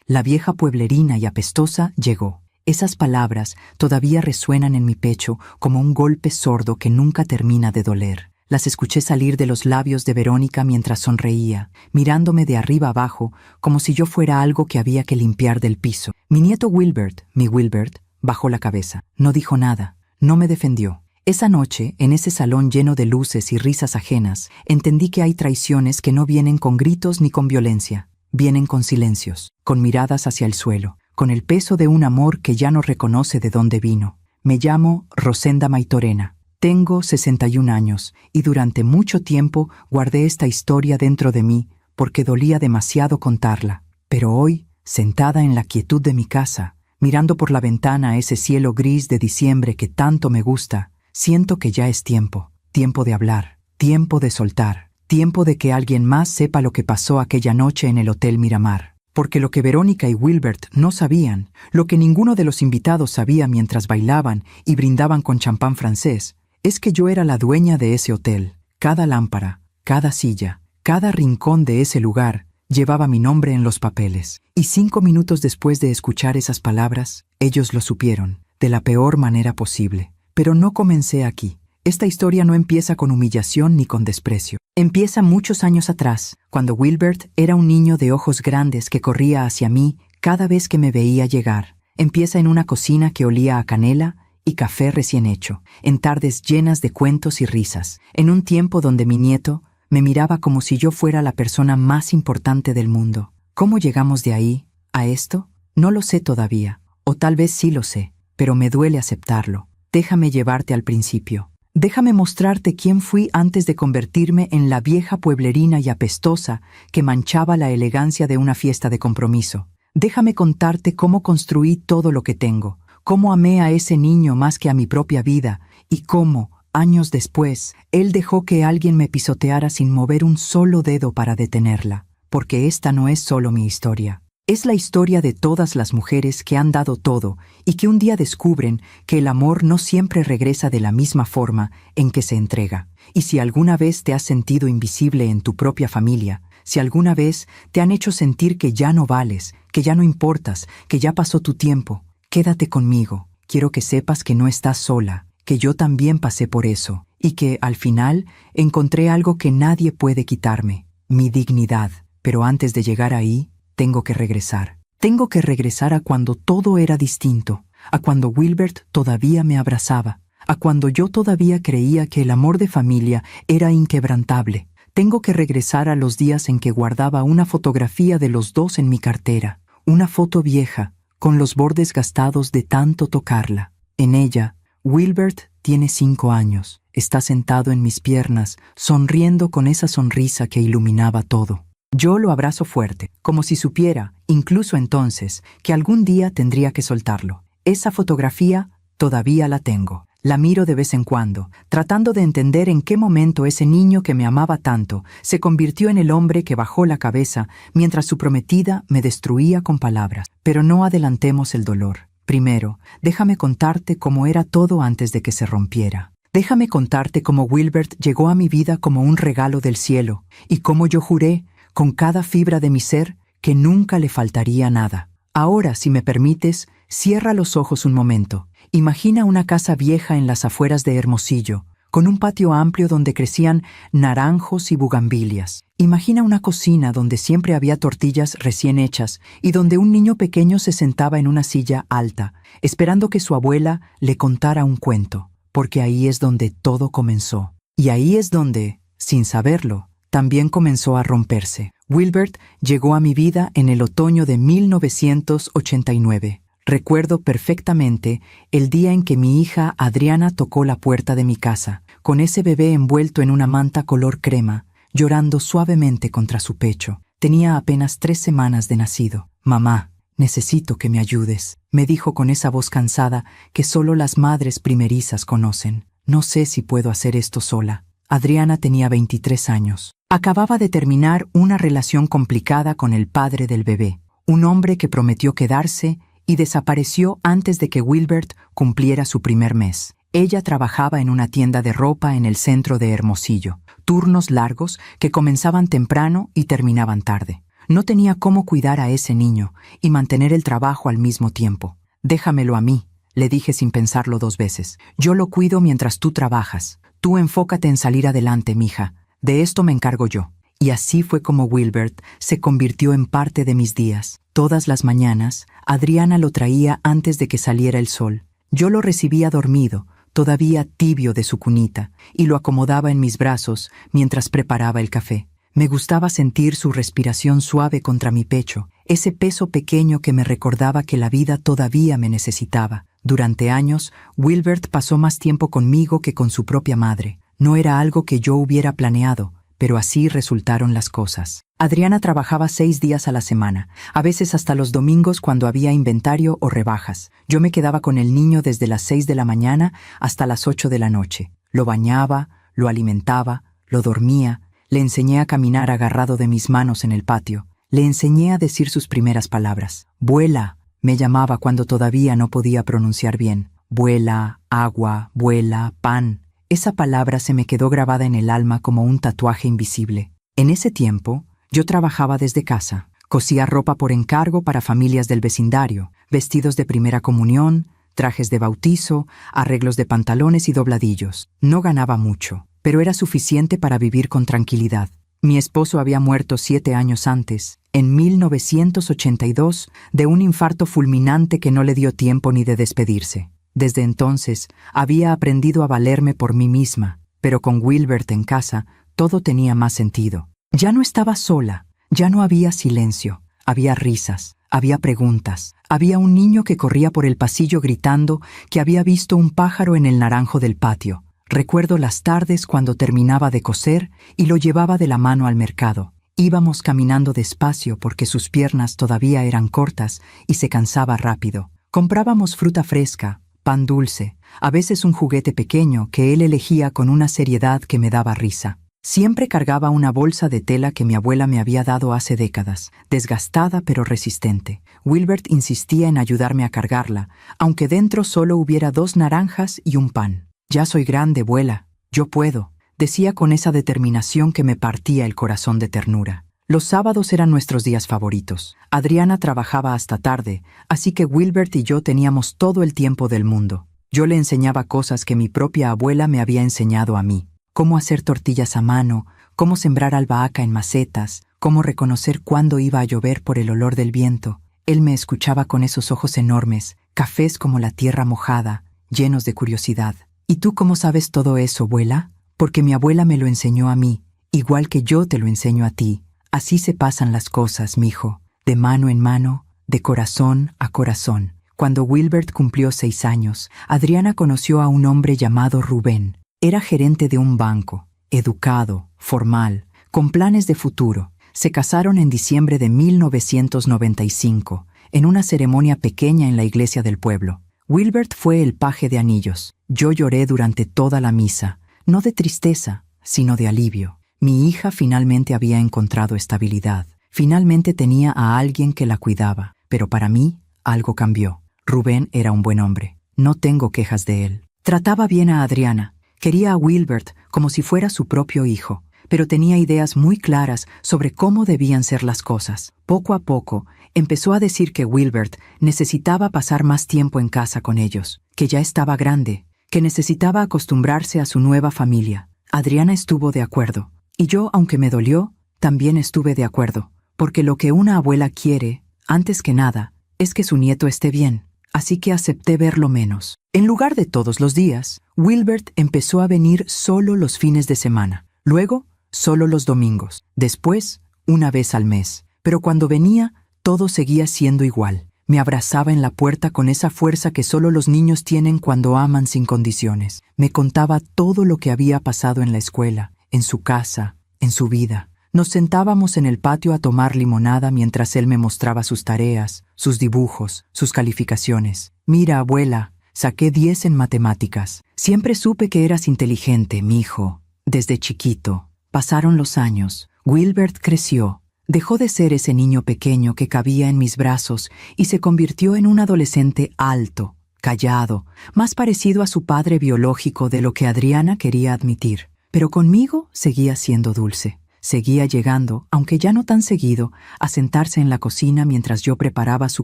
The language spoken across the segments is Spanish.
La vieja pueblerina y apestosa llegó. Esas palabras todavía resuenan en mi pecho como un golpe sordo que nunca termina de doler. Las escuché salir de los labios de Verónica mientras sonreía, mirándome de arriba abajo como si yo fuera algo que había que limpiar del piso. Mi nieto Wilbert, mi Wilbert, bajó la cabeza. No dijo nada, no me defendió. Esa noche, en ese salón lleno de luces y risas ajenas, entendí que hay traiciones que no vienen con gritos ni con violencia. Vienen con silencios, con miradas hacia el suelo, con el peso de un amor que ya no reconoce de dónde vino. Me llamo Rosenda Maitorena. Tengo 61 años y durante mucho tiempo guardé esta historia dentro de mí porque dolía demasiado contarla. Pero hoy, sentada en la quietud de mi casa, mirando por la ventana a ese cielo gris de diciembre que tanto me gusta, siento que ya es tiempo. Tiempo de hablar, tiempo de soltar, tiempo de que alguien más sepa lo que pasó aquella noche en el Hotel Miramar. Porque lo que Verónica y Wilbert no sabían, lo que ninguno de los invitados sabía mientras bailaban y brindaban con champán francés, es que yo era la dueña de ese hotel. Cada lámpara, cada silla, cada rincón de ese lugar llevaba mi nombre en los papeles. Y 5 minutos después de escuchar esas palabras, ellos lo supieron, de la peor manera posible. Pero no comencé aquí. Esta historia no empieza con humillación ni con desprecio. Empieza muchos años atrás, cuando Wilbert era un niño de ojos grandes que corría hacia mí cada vez que me veía llegar. Empieza en una cocina que olía a canela y café recién hecho, en tardes llenas de cuentos y risas, en un tiempo donde mi nieto me miraba como si yo fuera la persona más importante del mundo. ¿Cómo llegamos de ahí a esto? No lo sé todavía, o tal vez sí lo sé, pero me duele aceptarlo. Déjame llevarte al principio. Déjame mostrarte quién fui antes de convertirme en la vieja pueblerina y apestosa que manchaba la elegancia de una fiesta de compromiso. Déjame contarte cómo construí todo lo que tengo, cómo amé a ese niño más que a mi propia vida y cómo, años después, él dejó que alguien me pisoteara sin mover un solo dedo para detenerla. Porque esta no es solo mi historia. Es la historia de todas las mujeres que han dado todo y que un día descubren que el amor no siempre regresa de la misma forma en que se entrega. Y si alguna vez te has sentido invisible en tu propia familia, si alguna vez te han hecho sentir que ya no vales, que ya no importas, que ya pasó tu tiempo, quédate conmigo. Quiero que sepas que no estás sola, que yo también pasé por eso y que, al final, encontré algo que nadie puede quitarme, mi dignidad. Pero antes de llegar ahí, tengo que regresar. Tengo que regresar a cuando todo era distinto, a cuando Wilbert todavía me abrazaba, a cuando yo todavía creía que el amor de familia era inquebrantable. Tengo que regresar a los días en que guardaba una fotografía de los dos en mi cartera, una foto vieja, con los bordes gastados de tanto tocarla. En ella, Wilbert tiene 5 años, está sentado en mis piernas, sonriendo con esa sonrisa que iluminaba todo. Yo lo abrazo fuerte, como si supiera, incluso entonces, que algún día tendría que soltarlo. Esa fotografía todavía la tengo. La miro de vez en cuando, tratando de entender en qué momento ese niño que me amaba tanto se convirtió en el hombre que bajó la cabeza mientras su prometida me destruía con palabras. Pero no adelantemos el dolor. Primero, déjame contarte cómo era todo antes de que se rompiera. Déjame contarte cómo Wilbert llegó a mi vida como un regalo del cielo y cómo yo juré, con cada fibra de mi ser, que nunca le faltaría nada. Ahora, si me permites, cierra los ojos un momento. Imagina una casa vieja en las afueras de Hermosillo, con un patio amplio donde crecían naranjos y bugambilias. Imagina una cocina donde siempre había tortillas recién hechas y donde un niño pequeño se sentaba en una silla alta, esperando que su abuela le contara un cuento, porque ahí es donde todo comenzó. Y ahí es donde, sin saberlo, también comenzó a romperse. Wilbert llegó a mi vida en el otoño de 1989. Recuerdo perfectamente el día en que mi hija Adriana tocó la puerta de mi casa, con ese bebé envuelto en una manta color crema, llorando suavemente contra su pecho. Tenía apenas 3 semanas de nacido. «Mamá, necesito que me ayudes», me dijo con esa voz cansada que solo las madres primerizas conocen. «No sé si puedo hacer esto sola». Adriana tenía 23 años. Acababa de terminar una relación complicada con el padre del bebé, un hombre que prometió quedarse y desapareció antes de que Wilbert cumpliera su primer mes. Ella trabajaba en una tienda de ropa en el centro de Hermosillo, turnos largos que comenzaban temprano y terminaban tarde. No tenía cómo cuidar a ese niño y mantener el trabajo al mismo tiempo. «Déjamelo a mí», le dije sin pensarlo 2 veces. «Yo lo cuido mientras tú trabajas. Tú enfócate en salir adelante, mija. De esto me encargo yo». Y así fue como Wilbert se convirtió en parte de mis días. Todas las mañanas, Adriana lo traía antes de que saliera el sol. Yo lo recibía dormido, todavía tibio de su cunita, y lo acomodaba en mis brazos mientras preparaba el café. Me gustaba sentir su respiración suave contra mi pecho, ese peso pequeño que me recordaba que la vida todavía me necesitaba. Durante años, Wilbert pasó más tiempo conmigo que con su propia madre. No era algo que yo hubiera planeado, pero así resultaron las cosas. Adriana trabajaba 6 días a la semana, a veces hasta los domingos cuando había inventario o rebajas. Yo me quedaba con el niño desde las 6 de la mañana hasta las 8 de la noche. Lo bañaba, lo alimentaba, lo dormía, le enseñé a caminar agarrado de mis manos en el patio. Le enseñé a decir sus primeras palabras. «Vuela», me llamaba cuando todavía no podía pronunciar bien. «Vuela», «agua», «vuela», «pan». Esa palabra se me quedó grabada en el alma como un tatuaje invisible. En ese tiempo, yo trabajaba desde casa. Cosía ropa por encargo para familias del vecindario, vestidos de primera comunión, trajes de bautizo, arreglos de pantalones y dobladillos. No ganaba mucho, pero era suficiente para vivir con tranquilidad. Mi esposo había muerto 7 años antes, en 1982, de un infarto fulminante que no le dio tiempo ni de despedirse. Desde entonces, había aprendido a valerme por mí misma, pero con Wilbert en casa, todo tenía más sentido. Ya no estaba sola, ya no había silencio, había risas, había preguntas, había un niño que corría por el pasillo gritando que había visto un pájaro en el naranjo del patio. Recuerdo las tardes cuando terminaba de coser y lo llevaba de la mano al mercado. Íbamos caminando despacio porque sus piernas todavía eran cortas y se cansaba rápido. Comprábamos fruta fresca, pan dulce, a veces un juguete pequeño que él elegía con una seriedad que me daba risa. Siempre cargaba una bolsa de tela que mi abuela me había dado hace décadas, desgastada pero resistente. Wilbert insistía en ayudarme a cargarla, aunque dentro solo hubiera 2 naranjas y un pan. «Ya soy grande, abuela, yo puedo», decía con esa determinación que me partía el corazón de ternura. Los sábados eran nuestros días favoritos. Adriana trabajaba hasta tarde, así que Wilbert y yo teníamos todo el tiempo del mundo. Yo le enseñaba cosas que mi propia abuela me había enseñado a mí. Cómo hacer tortillas a mano, cómo sembrar albahaca en macetas, cómo reconocer cuándo iba a llover por el olor del viento. Él me escuchaba con esos ojos enormes, cafés como la tierra mojada, llenos de curiosidad. «¿Y tú cómo sabes todo eso, abuela?» «Porque mi abuela me lo enseñó a mí, igual que yo te lo enseño a ti. Así se pasan las cosas, mijo, de mano en mano, de corazón a corazón». Cuando Wilbert cumplió 6 años, Adriana conoció a un hombre llamado Rubén. Era gerente de un banco, educado, formal, con planes de futuro. Se casaron en diciembre de 1995, en una ceremonia pequeña en la iglesia del pueblo. Wilbert fue el paje de anillos. Yo lloré durante toda la misa, no de tristeza, sino de alivio. Mi hija finalmente había encontrado estabilidad. Finalmente tenía a alguien que la cuidaba. Pero para mí, algo cambió. Rubén era un buen hombre. No tengo quejas de él. Trataba bien a Adriana. Quería a Wilbert como si fuera su propio hijo, pero tenía ideas muy claras sobre cómo debían ser las cosas. Poco a poco, empezó a decir que Wilbert necesitaba pasar más tiempo en casa con ellos, que ya estaba grande, que necesitaba acostumbrarse a su nueva familia. Adriana estuvo de acuerdo, y yo, aunque me dolió, también estuve de acuerdo, porque lo que una abuela quiere, antes que nada, es que su nieto esté bien. Así que acepté verlo menos. En lugar de todos los días, Wilbert empezó a venir solo los fines de semana. Luego, solo los domingos. Después, una vez al mes. Pero cuando venía, todo seguía siendo igual. Me abrazaba en la puerta con esa fuerza que solo los niños tienen cuando aman sin condiciones. Me contaba todo lo que había pasado en la escuela, en su casa, en su vida. Nos sentábamos en el patio a tomar limonada mientras él me mostraba sus tareas, sus dibujos, sus calificaciones. «Mira, abuela, saqué 10 en matemáticas. Siempre supe que eras inteligente, mijo. Desde chiquito». Pasaron los años. Wilbert creció. Dejó de ser ese niño pequeño que cabía en mis brazos y se convirtió en un adolescente alto, callado, más parecido a su padre biológico de lo que Adriana quería admitir. Pero conmigo seguía siendo dulce. Seguía llegando, aunque ya no tan seguido, a sentarse en la cocina mientras yo preparaba su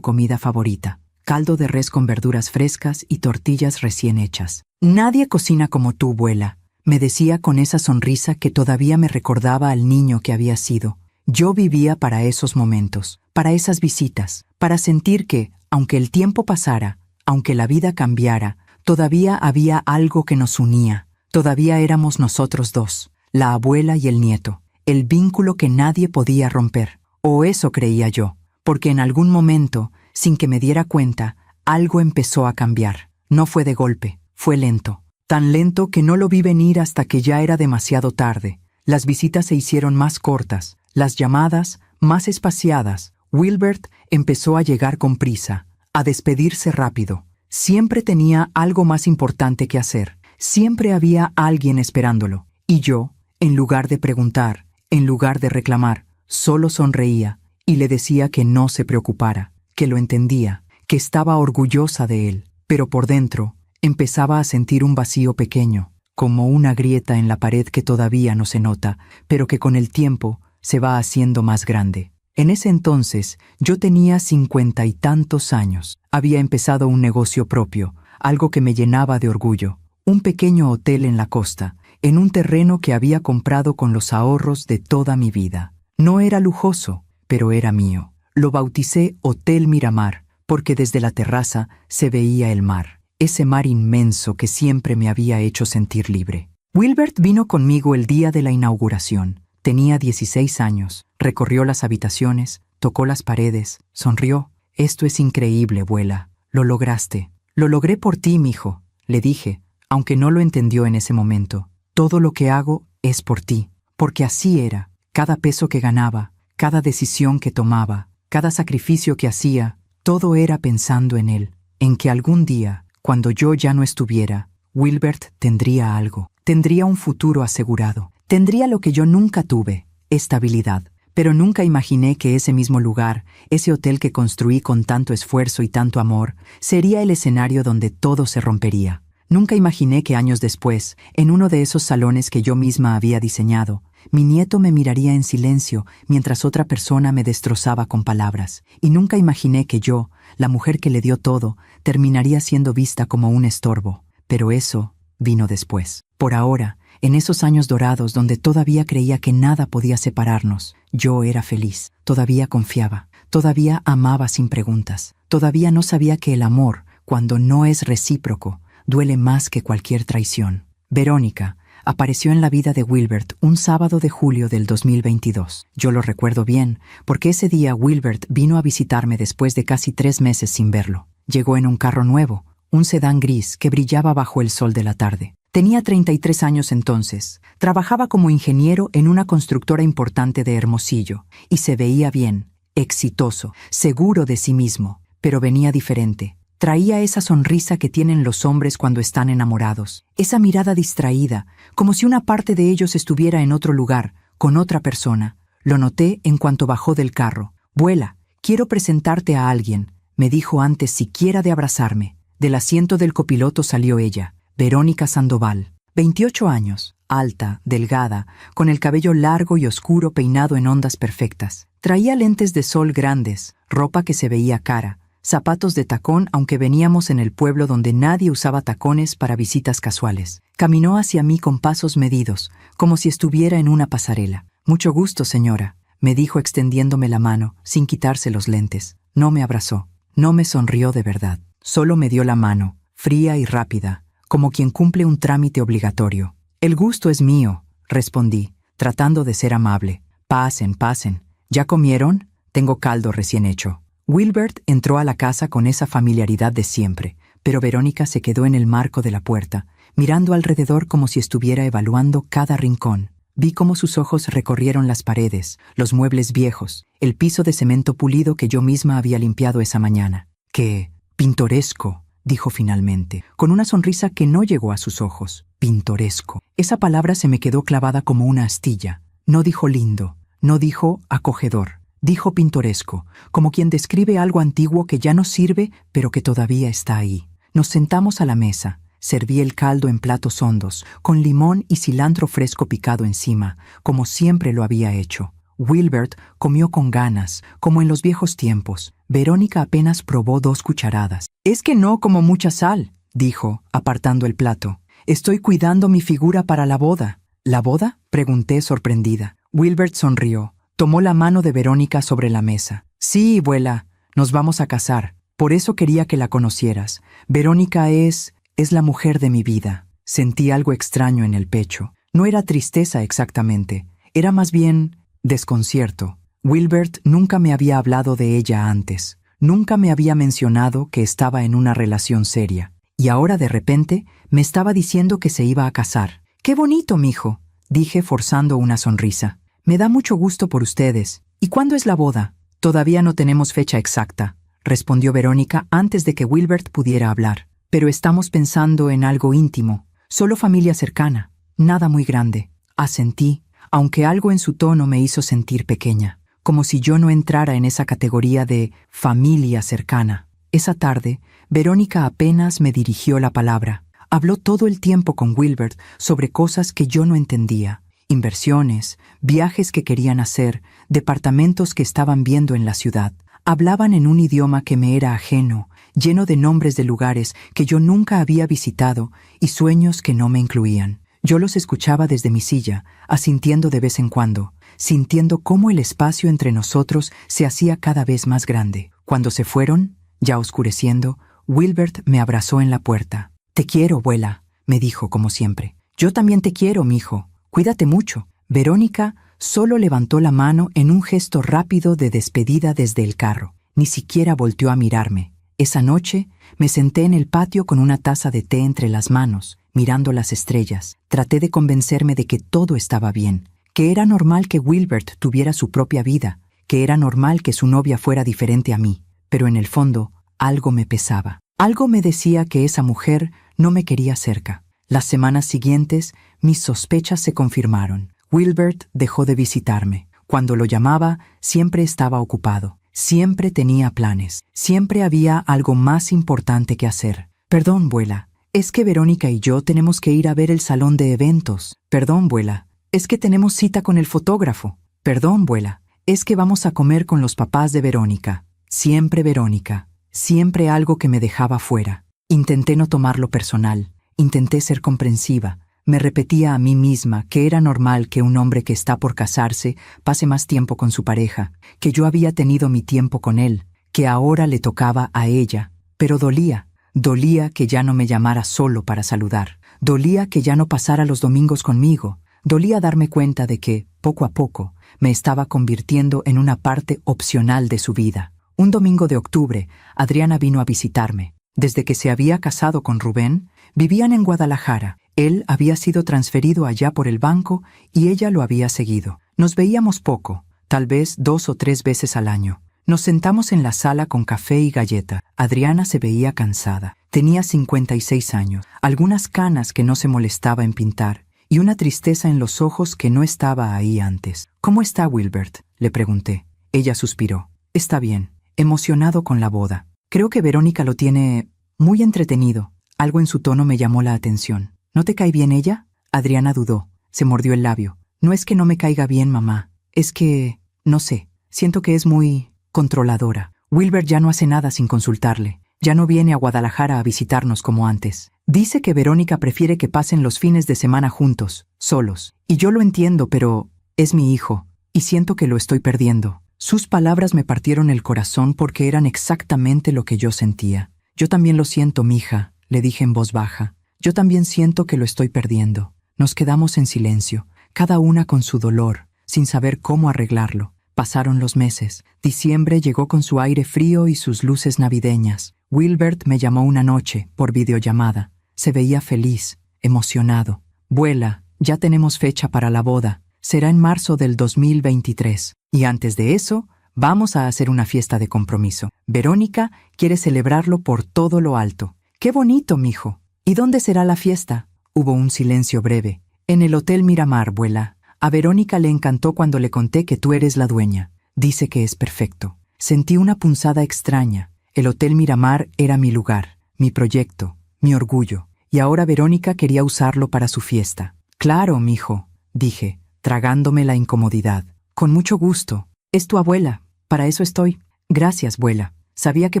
comida favorita: caldo de res con verduras frescas y tortillas recién hechas. «Nadie cocina como tú, abuela», me decía con esa sonrisa que todavía me recordaba al niño que había sido. Yo vivía para esos momentos, para esas visitas, para sentir que, aunque el tiempo pasara, aunque la vida cambiara, todavía había algo que nos unía. Todavía éramos nosotros dos, la abuela y el nieto, el vínculo que nadie podía romper. O eso creía yo, porque en algún momento, sin que me diera cuenta, algo empezó a cambiar. No fue de golpe, fue lento. Tan lento que no lo vi venir hasta que ya era demasiado tarde. Las visitas se hicieron más cortas, las llamadas más espaciadas. Wilbert empezó a llegar con prisa, a despedirse rápido. Siempre tenía algo más importante que hacer. Siempre había alguien esperándolo. Y yo, en lugar de preguntar, en lugar de reclamar, solo sonreía y le decía que no se preocupara, que lo entendía, que estaba orgullosa de él. Pero por dentro empezaba a sentir un vacío pequeño, como una grieta en la pared que todavía no se nota, pero que con el tiempo se va haciendo más grande. En ese entonces yo tenía 50 y tantos años. Había empezado un negocio propio, algo que me llenaba de orgullo. Un pequeño hotel en la costa, en un terreno que había comprado con los ahorros de toda mi vida. No era lujoso, pero era mío. Lo bauticé Hotel Miramar, porque desde la terraza se veía el mar. Ese mar inmenso que siempre me había hecho sentir libre. Wilbert vino conmigo el día de la inauguración. Tenía 16 años, recorrió las habitaciones, tocó las paredes, sonrió. «Esto es increíble, abuela. Lo lograste». «Lo logré por ti, mijo», le dije, aunque no lo entendió en ese momento. «Todo lo que hago es por ti», porque así era. Cada peso que ganaba, cada decisión que tomaba, cada sacrificio que hacía, todo era pensando en él, en que algún día, cuando yo ya no estuviera, Wilbert tendría algo, tendría un futuro asegurado, tendría lo que yo nunca tuve: estabilidad. Pero nunca imaginé que ese mismo lugar, ese hotel que construí con tanto esfuerzo y tanto amor, sería el escenario donde todo se rompería. Nunca imaginé que años después, en uno de esos salones que yo misma había diseñado, mi nieto me miraría en silencio mientras otra persona me destrozaba con palabras. Y nunca imaginé que yo, la mujer que le dio todo, terminaría siendo vista como un estorbo. Pero eso vino después. Por ahora, en esos años dorados donde todavía creía que nada podía separarnos, yo era feliz, todavía confiaba, todavía amaba sin preguntas, todavía no sabía que el amor, cuando no es recíproco, duele más que cualquier traición. Verónica apareció en la vida de Wilbert un sábado de julio del 2022. Yo lo recuerdo bien, porque ese día Wilbert vino a visitarme después de casi 3 meses sin verlo. Llegó en un carro nuevo, un sedán gris que brillaba bajo el sol de la tarde. Tenía 33 años entonces, trabajaba como ingeniero en una constructora importante de Hermosillo, y se veía bien, exitoso, seguro de sí mismo, pero venía diferente. Traía esa sonrisa que tienen los hombres cuando están enamorados, esa mirada distraída, como si una parte de ellos estuviera en otro lugar, con otra persona. Lo noté en cuanto bajó del carro. «Abuela, quiero presentarte a alguien», me dijo antes siquiera de abrazarme. Del asiento del copiloto salió ella, Verónica Sandoval, 28 años, alta, delgada, con el cabello largo y oscuro peinado en ondas perfectas. Traía lentes de sol grandes, ropa que se veía cara, zapatos de tacón aunque veníamos en el pueblo donde nadie usaba tacones para visitas casuales. Caminó hacia mí con pasos medidos, como si estuviera en una pasarela. «Mucho gusto, señora», me dijo extendiéndome la mano, sin quitarse los lentes. No me abrazó, no me sonrió de verdad. Solo me dio la mano, fría y rápida, como quien cumple un trámite obligatorio. «El gusto es mío», respondí, tratando de ser amable. «Pasen, pasen. ¿Ya comieron? Tengo caldo recién hecho». Wilbert entró a la casa con esa familiaridad de siempre, pero Verónica se quedó en el marco de la puerta, mirando alrededor como si estuviera evaluando cada rincón. Vi cómo sus ojos recorrieron las paredes, los muebles viejos, el piso de cemento pulido que yo misma había limpiado esa mañana. «¡Qué pintoresco!», dijo finalmente, con una sonrisa que no llegó a sus ojos. «Pintoresco». Esa palabra se me quedó clavada como una astilla. No dijo lindo, no dijo acogedor, dijo pintoresco, como quien describe algo antiguo que ya no sirve, pero que todavía está ahí. Nos sentamos a la mesa, Serví el caldo en platos hondos, con limón y cilantro fresco picado encima, como siempre lo había hecho. Wilbert comió con ganas, como en los viejos tiempos. Verónica apenas probó 2 cucharadas. «Es que no como mucha sal», dijo, apartando el plato. «Estoy cuidando mi figura para la boda». «¿La boda?», pregunté sorprendida. Wilbert sonrió. Tomó la mano de Verónica sobre la mesa. «Sí, abuela, nos vamos a casar. Por eso quería que la conocieras. Verónica es la mujer de mi vida». Sentí algo extraño en el pecho. No era tristeza exactamente. Era más bien desconcierto. Wilbert nunca me había hablado de ella antes. Nunca me había mencionado que estaba en una relación seria. Y ahora de repente me estaba diciendo que se iba a casar. «¡Qué bonito, mijo!», dije forzando una sonrisa. «Me da mucho gusto por ustedes. ¿Y cuándo es la boda?». «Todavía no tenemos fecha exacta», respondió Verónica antes de que Wilbert pudiera hablar. «Pero estamos pensando en algo íntimo, solo familia cercana, nada muy grande». Asentí, aunque algo en su tono me hizo sentir pequeña, como si yo no entrara en esa categoría de familia cercana. Esa tarde, Verónica apenas me dirigió la palabra. Habló todo el tiempo con Wilbert sobre cosas que yo no entendía. Inversiones, viajes que querían hacer, departamentos que estaban viendo en la ciudad. Hablaban en un idioma que me era ajeno, lleno de nombres de lugares que yo nunca había visitado y sueños que no me incluían. Yo los escuchaba desde mi silla, asintiendo de vez en cuando, sintiendo cómo el espacio entre nosotros se hacía cada vez más grande. Cuando se fueron, ya oscureciendo, Wilbert me abrazó en la puerta. «Te quiero, abuela», me dijo como siempre. «Yo también te quiero, mijo. Cuídate mucho». Verónica solo levantó la mano en un gesto rápido de despedida desde el carro. Ni siquiera volteó a mirarme. Esa noche me senté en el patio con una taza de té entre las manos, mirando las estrellas. Traté de convencerme de que todo estaba bien, que era normal que Wilbert tuviera su propia vida, que era normal que su novia fuera diferente a mí. Pero en el fondo, algo me pesaba. Algo me decía que esa mujer no me quería cerca. Las semanas siguientes, mis sospechas se confirmaron. Wilbert dejó de visitarme. Cuando lo llamaba, siempre estaba ocupado. Siempre tenía planes. Siempre había algo más importante que hacer. «Perdón, abuela. Es que Verónica y yo tenemos que ir a ver el salón de eventos». «Perdón, abuela. Es que tenemos cita con el fotógrafo». «Perdón, abuela. Es que vamos a comer con los papás de Verónica». Siempre Verónica. Siempre algo que me dejaba fuera. Intenté no tomarlo personal. Intenté ser comprensiva. Me repetía a mí misma que era normal que un hombre que está por casarse pase más tiempo con su pareja, que yo había tenido mi tiempo con él, que ahora le tocaba a ella. Pero dolía. Dolía que ya no me llamara solo para saludar. Dolía que ya no pasara los domingos conmigo. Dolía darme cuenta de que, poco a poco, me estaba convirtiendo en una parte opcional de su vida. Un domingo de octubre, Adriana vino a visitarme. Desde que se había casado con Rubén, vivían en Guadalajara. Él había sido transferido allá por el banco y ella lo había seguido. Nos veíamos poco, tal vez 2 o 3 veces al año. Nos sentamos en la sala con café y galleta. Adriana se veía cansada. Tenía 56 años, algunas canas que no se molestaba en pintar y una tristeza en los ojos que no estaba ahí antes. «¿Cómo está Wilbert?», le pregunté. Ella suspiró. «Está bien, emocionado con la boda. Creo que Verónica lo tiene muy entretenido». Algo en su tono me llamó la atención. «¿No te cae bien ella?». Adriana dudó. Se mordió el labio. «No es que no me caiga bien, mamá. Es que, no sé, siento que es muy controladora. Wilbert ya no hace nada sin consultarle. Ya no viene a Guadalajara a visitarnos como antes. Dice que Verónica prefiere que pasen los fines de semana juntos, solos. Y yo lo entiendo, pero es mi hijo, y siento que lo estoy perdiendo». Sus palabras me partieron el corazón porque eran exactamente lo que yo sentía. «Yo también lo siento, mija», le dije en voz baja. «Yo también siento que lo estoy perdiendo». Nos quedamos en silencio, cada una con su dolor, sin saber cómo arreglarlo. Pasaron los meses. Diciembre llegó con su aire frío y sus luces navideñas. Wilbert me llamó una noche, por videollamada. Se veía feliz, emocionado. «Abuela, ya tenemos fecha para la boda. Será en marzo del 2023. Y antes de eso, vamos a hacer una fiesta de compromiso. Verónica quiere celebrarlo por todo lo alto». «¡Qué bonito, mijo! ¿Y dónde será la fiesta?». Hubo un silencio breve. «En el Hotel Miramar, abuela. A Verónica le encantó cuando le conté que tú eres la dueña. Dice que es perfecto». Sentí una punzada extraña. El Hotel Miramar era mi lugar, mi proyecto, mi orgullo. y ahora Verónica quería usarlo para su fiesta. Claro, mijo, dije, tragándome la incomodidad. Con mucho gusto. Es tu abuela, para eso estoy. Gracias, abuela. Sabía que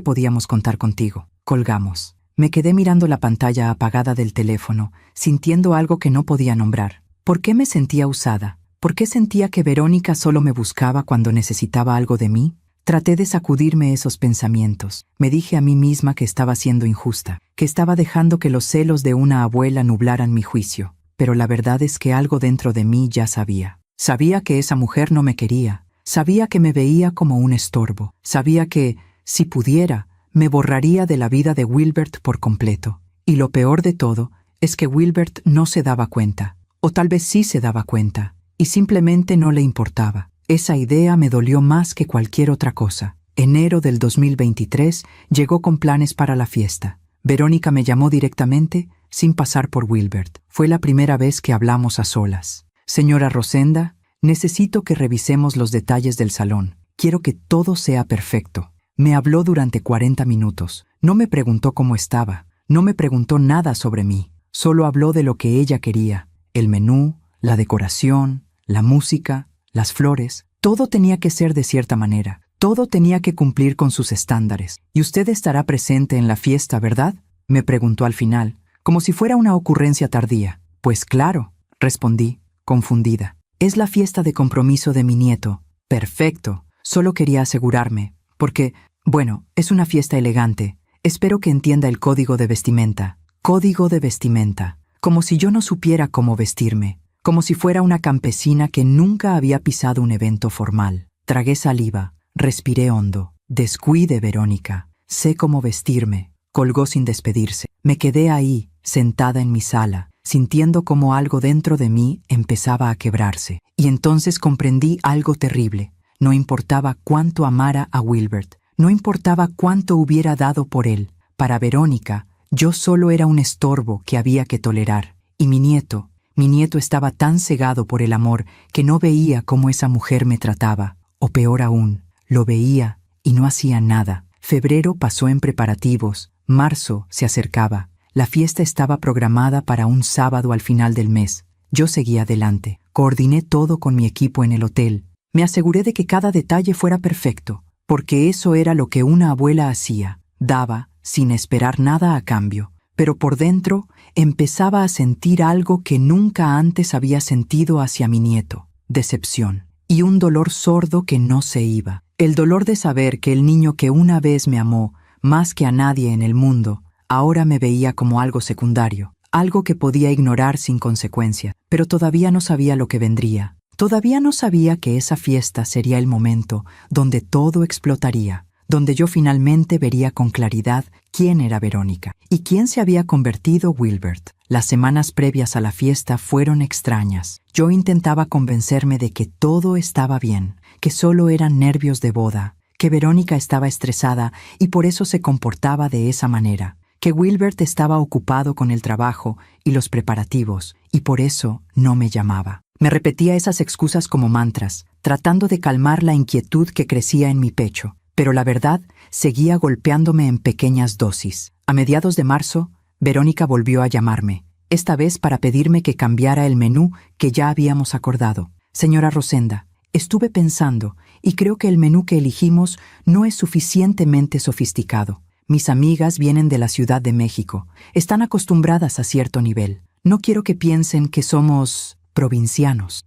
podíamos contar contigo. Colgamos. Me quedé mirando la pantalla apagada del teléfono, sintiendo algo que no podía nombrar. ¿Por qué me sentía usada? ¿Por qué sentía que Verónica solo me buscaba cuando necesitaba algo de mí? Traté de sacudirme esos pensamientos. Me dije a mí misma que estaba siendo injusta, que estaba dejando que los celos de una abuela nublaran mi juicio. Pero la verdad es que algo dentro de mí ya sabía. Sabía que esa mujer no me quería. Sabía que me veía como un estorbo. Sabía que, si pudiera, me borraría de la vida de Wilbert por completo. Y lo peor de todo es que Wilbert no se daba cuenta. O tal vez sí se daba cuenta, y simplemente no le importaba. Esa idea me dolió más que cualquier otra cosa. Enero del 2023 llegó con planes para la fiesta. Verónica me llamó directamente, sin pasar por Wilbert. Fue la primera vez que hablamos a solas. Señora Rosenda, necesito que revisemos los detalles del salón. Quiero que todo sea perfecto. Me habló durante 40 minutos. No me preguntó cómo estaba. No me preguntó nada sobre mí. Solo habló de lo que ella quería. El menú, la decoración, la música, las flores. Todo tenía que ser de cierta manera. Todo tenía que cumplir con sus estándares. ¿Y usted estará presente en la fiesta, verdad?, me preguntó al final, como si fuera una ocurrencia tardía. Pues claro, respondí, confundida. Es la fiesta de compromiso de mi nieto. Perfecto. Solo quería asegurarme, porque, bueno, es una fiesta elegante. Espero que entienda el código de vestimenta. Código de vestimenta. Como si yo no supiera cómo vestirme. Como si fuera una campesina que nunca había pisado un evento formal. Tragué saliva. Respiré hondo. Descuide, Verónica. Sé cómo vestirme. Colgó sin despedirse. Me quedé ahí, sentada en mi sala, sintiendo como algo dentro de mí empezaba a quebrarse. Y entonces comprendí algo terrible. No importaba cuánto amara a Wilbert. No importaba cuánto hubiera dado por él. Para Verónica, yo solo era un estorbo que había que tolerar. Y mi nieto estaba tan cegado por el amor que no veía cómo esa mujer me trataba. O peor aún, lo veía y no hacía nada. Febrero pasó en preparativos. Marzo se acercaba. La fiesta estaba programada para un sábado al final del mes. Yo seguí adelante. Coordiné todo con mi equipo en el hotel. Me aseguré de que cada detalle fuera perfecto, porque eso era lo que una abuela hacía. Daba, sin esperar nada a cambio. Pero por dentro empezaba a sentir algo que nunca antes había sentido hacia mi nieto. Decepción. Y un dolor sordo que no se iba. El dolor de saber que el niño que una vez me amó, más que a nadie en el mundo, ahora me veía como algo secundario, algo que podía ignorar sin consecuencia, pero todavía no sabía lo que vendría. Todavía no sabía que esa fiesta sería el momento donde todo explotaría, donde yo finalmente vería con claridad quién era Verónica y quién se había convertido Wilbert. Las semanas previas a la fiesta fueron extrañas. Yo intentaba convencerme de que todo estaba bien, que solo eran nervios de boda, que Verónica estaba estresada y por eso se comportaba de esa manera, que Wilbert estaba ocupado con el trabajo y los preparativos y por eso no me llamaba. Me repetía esas excusas como mantras, tratando de calmar la inquietud que crecía en mi pecho, pero la verdad seguía golpeándome en pequeñas dosis. A mediados de marzo, Verónica volvió a llamarme, esta vez para pedirme que cambiara el menú que ya habíamos acordado. Señora Rosenda, estuve pensando y creo que el menú que elegimos no es suficientemente sofisticado. Mis amigas vienen de la Ciudad de México. Están acostumbradas a cierto nivel. No quiero que piensen que somos provincianos.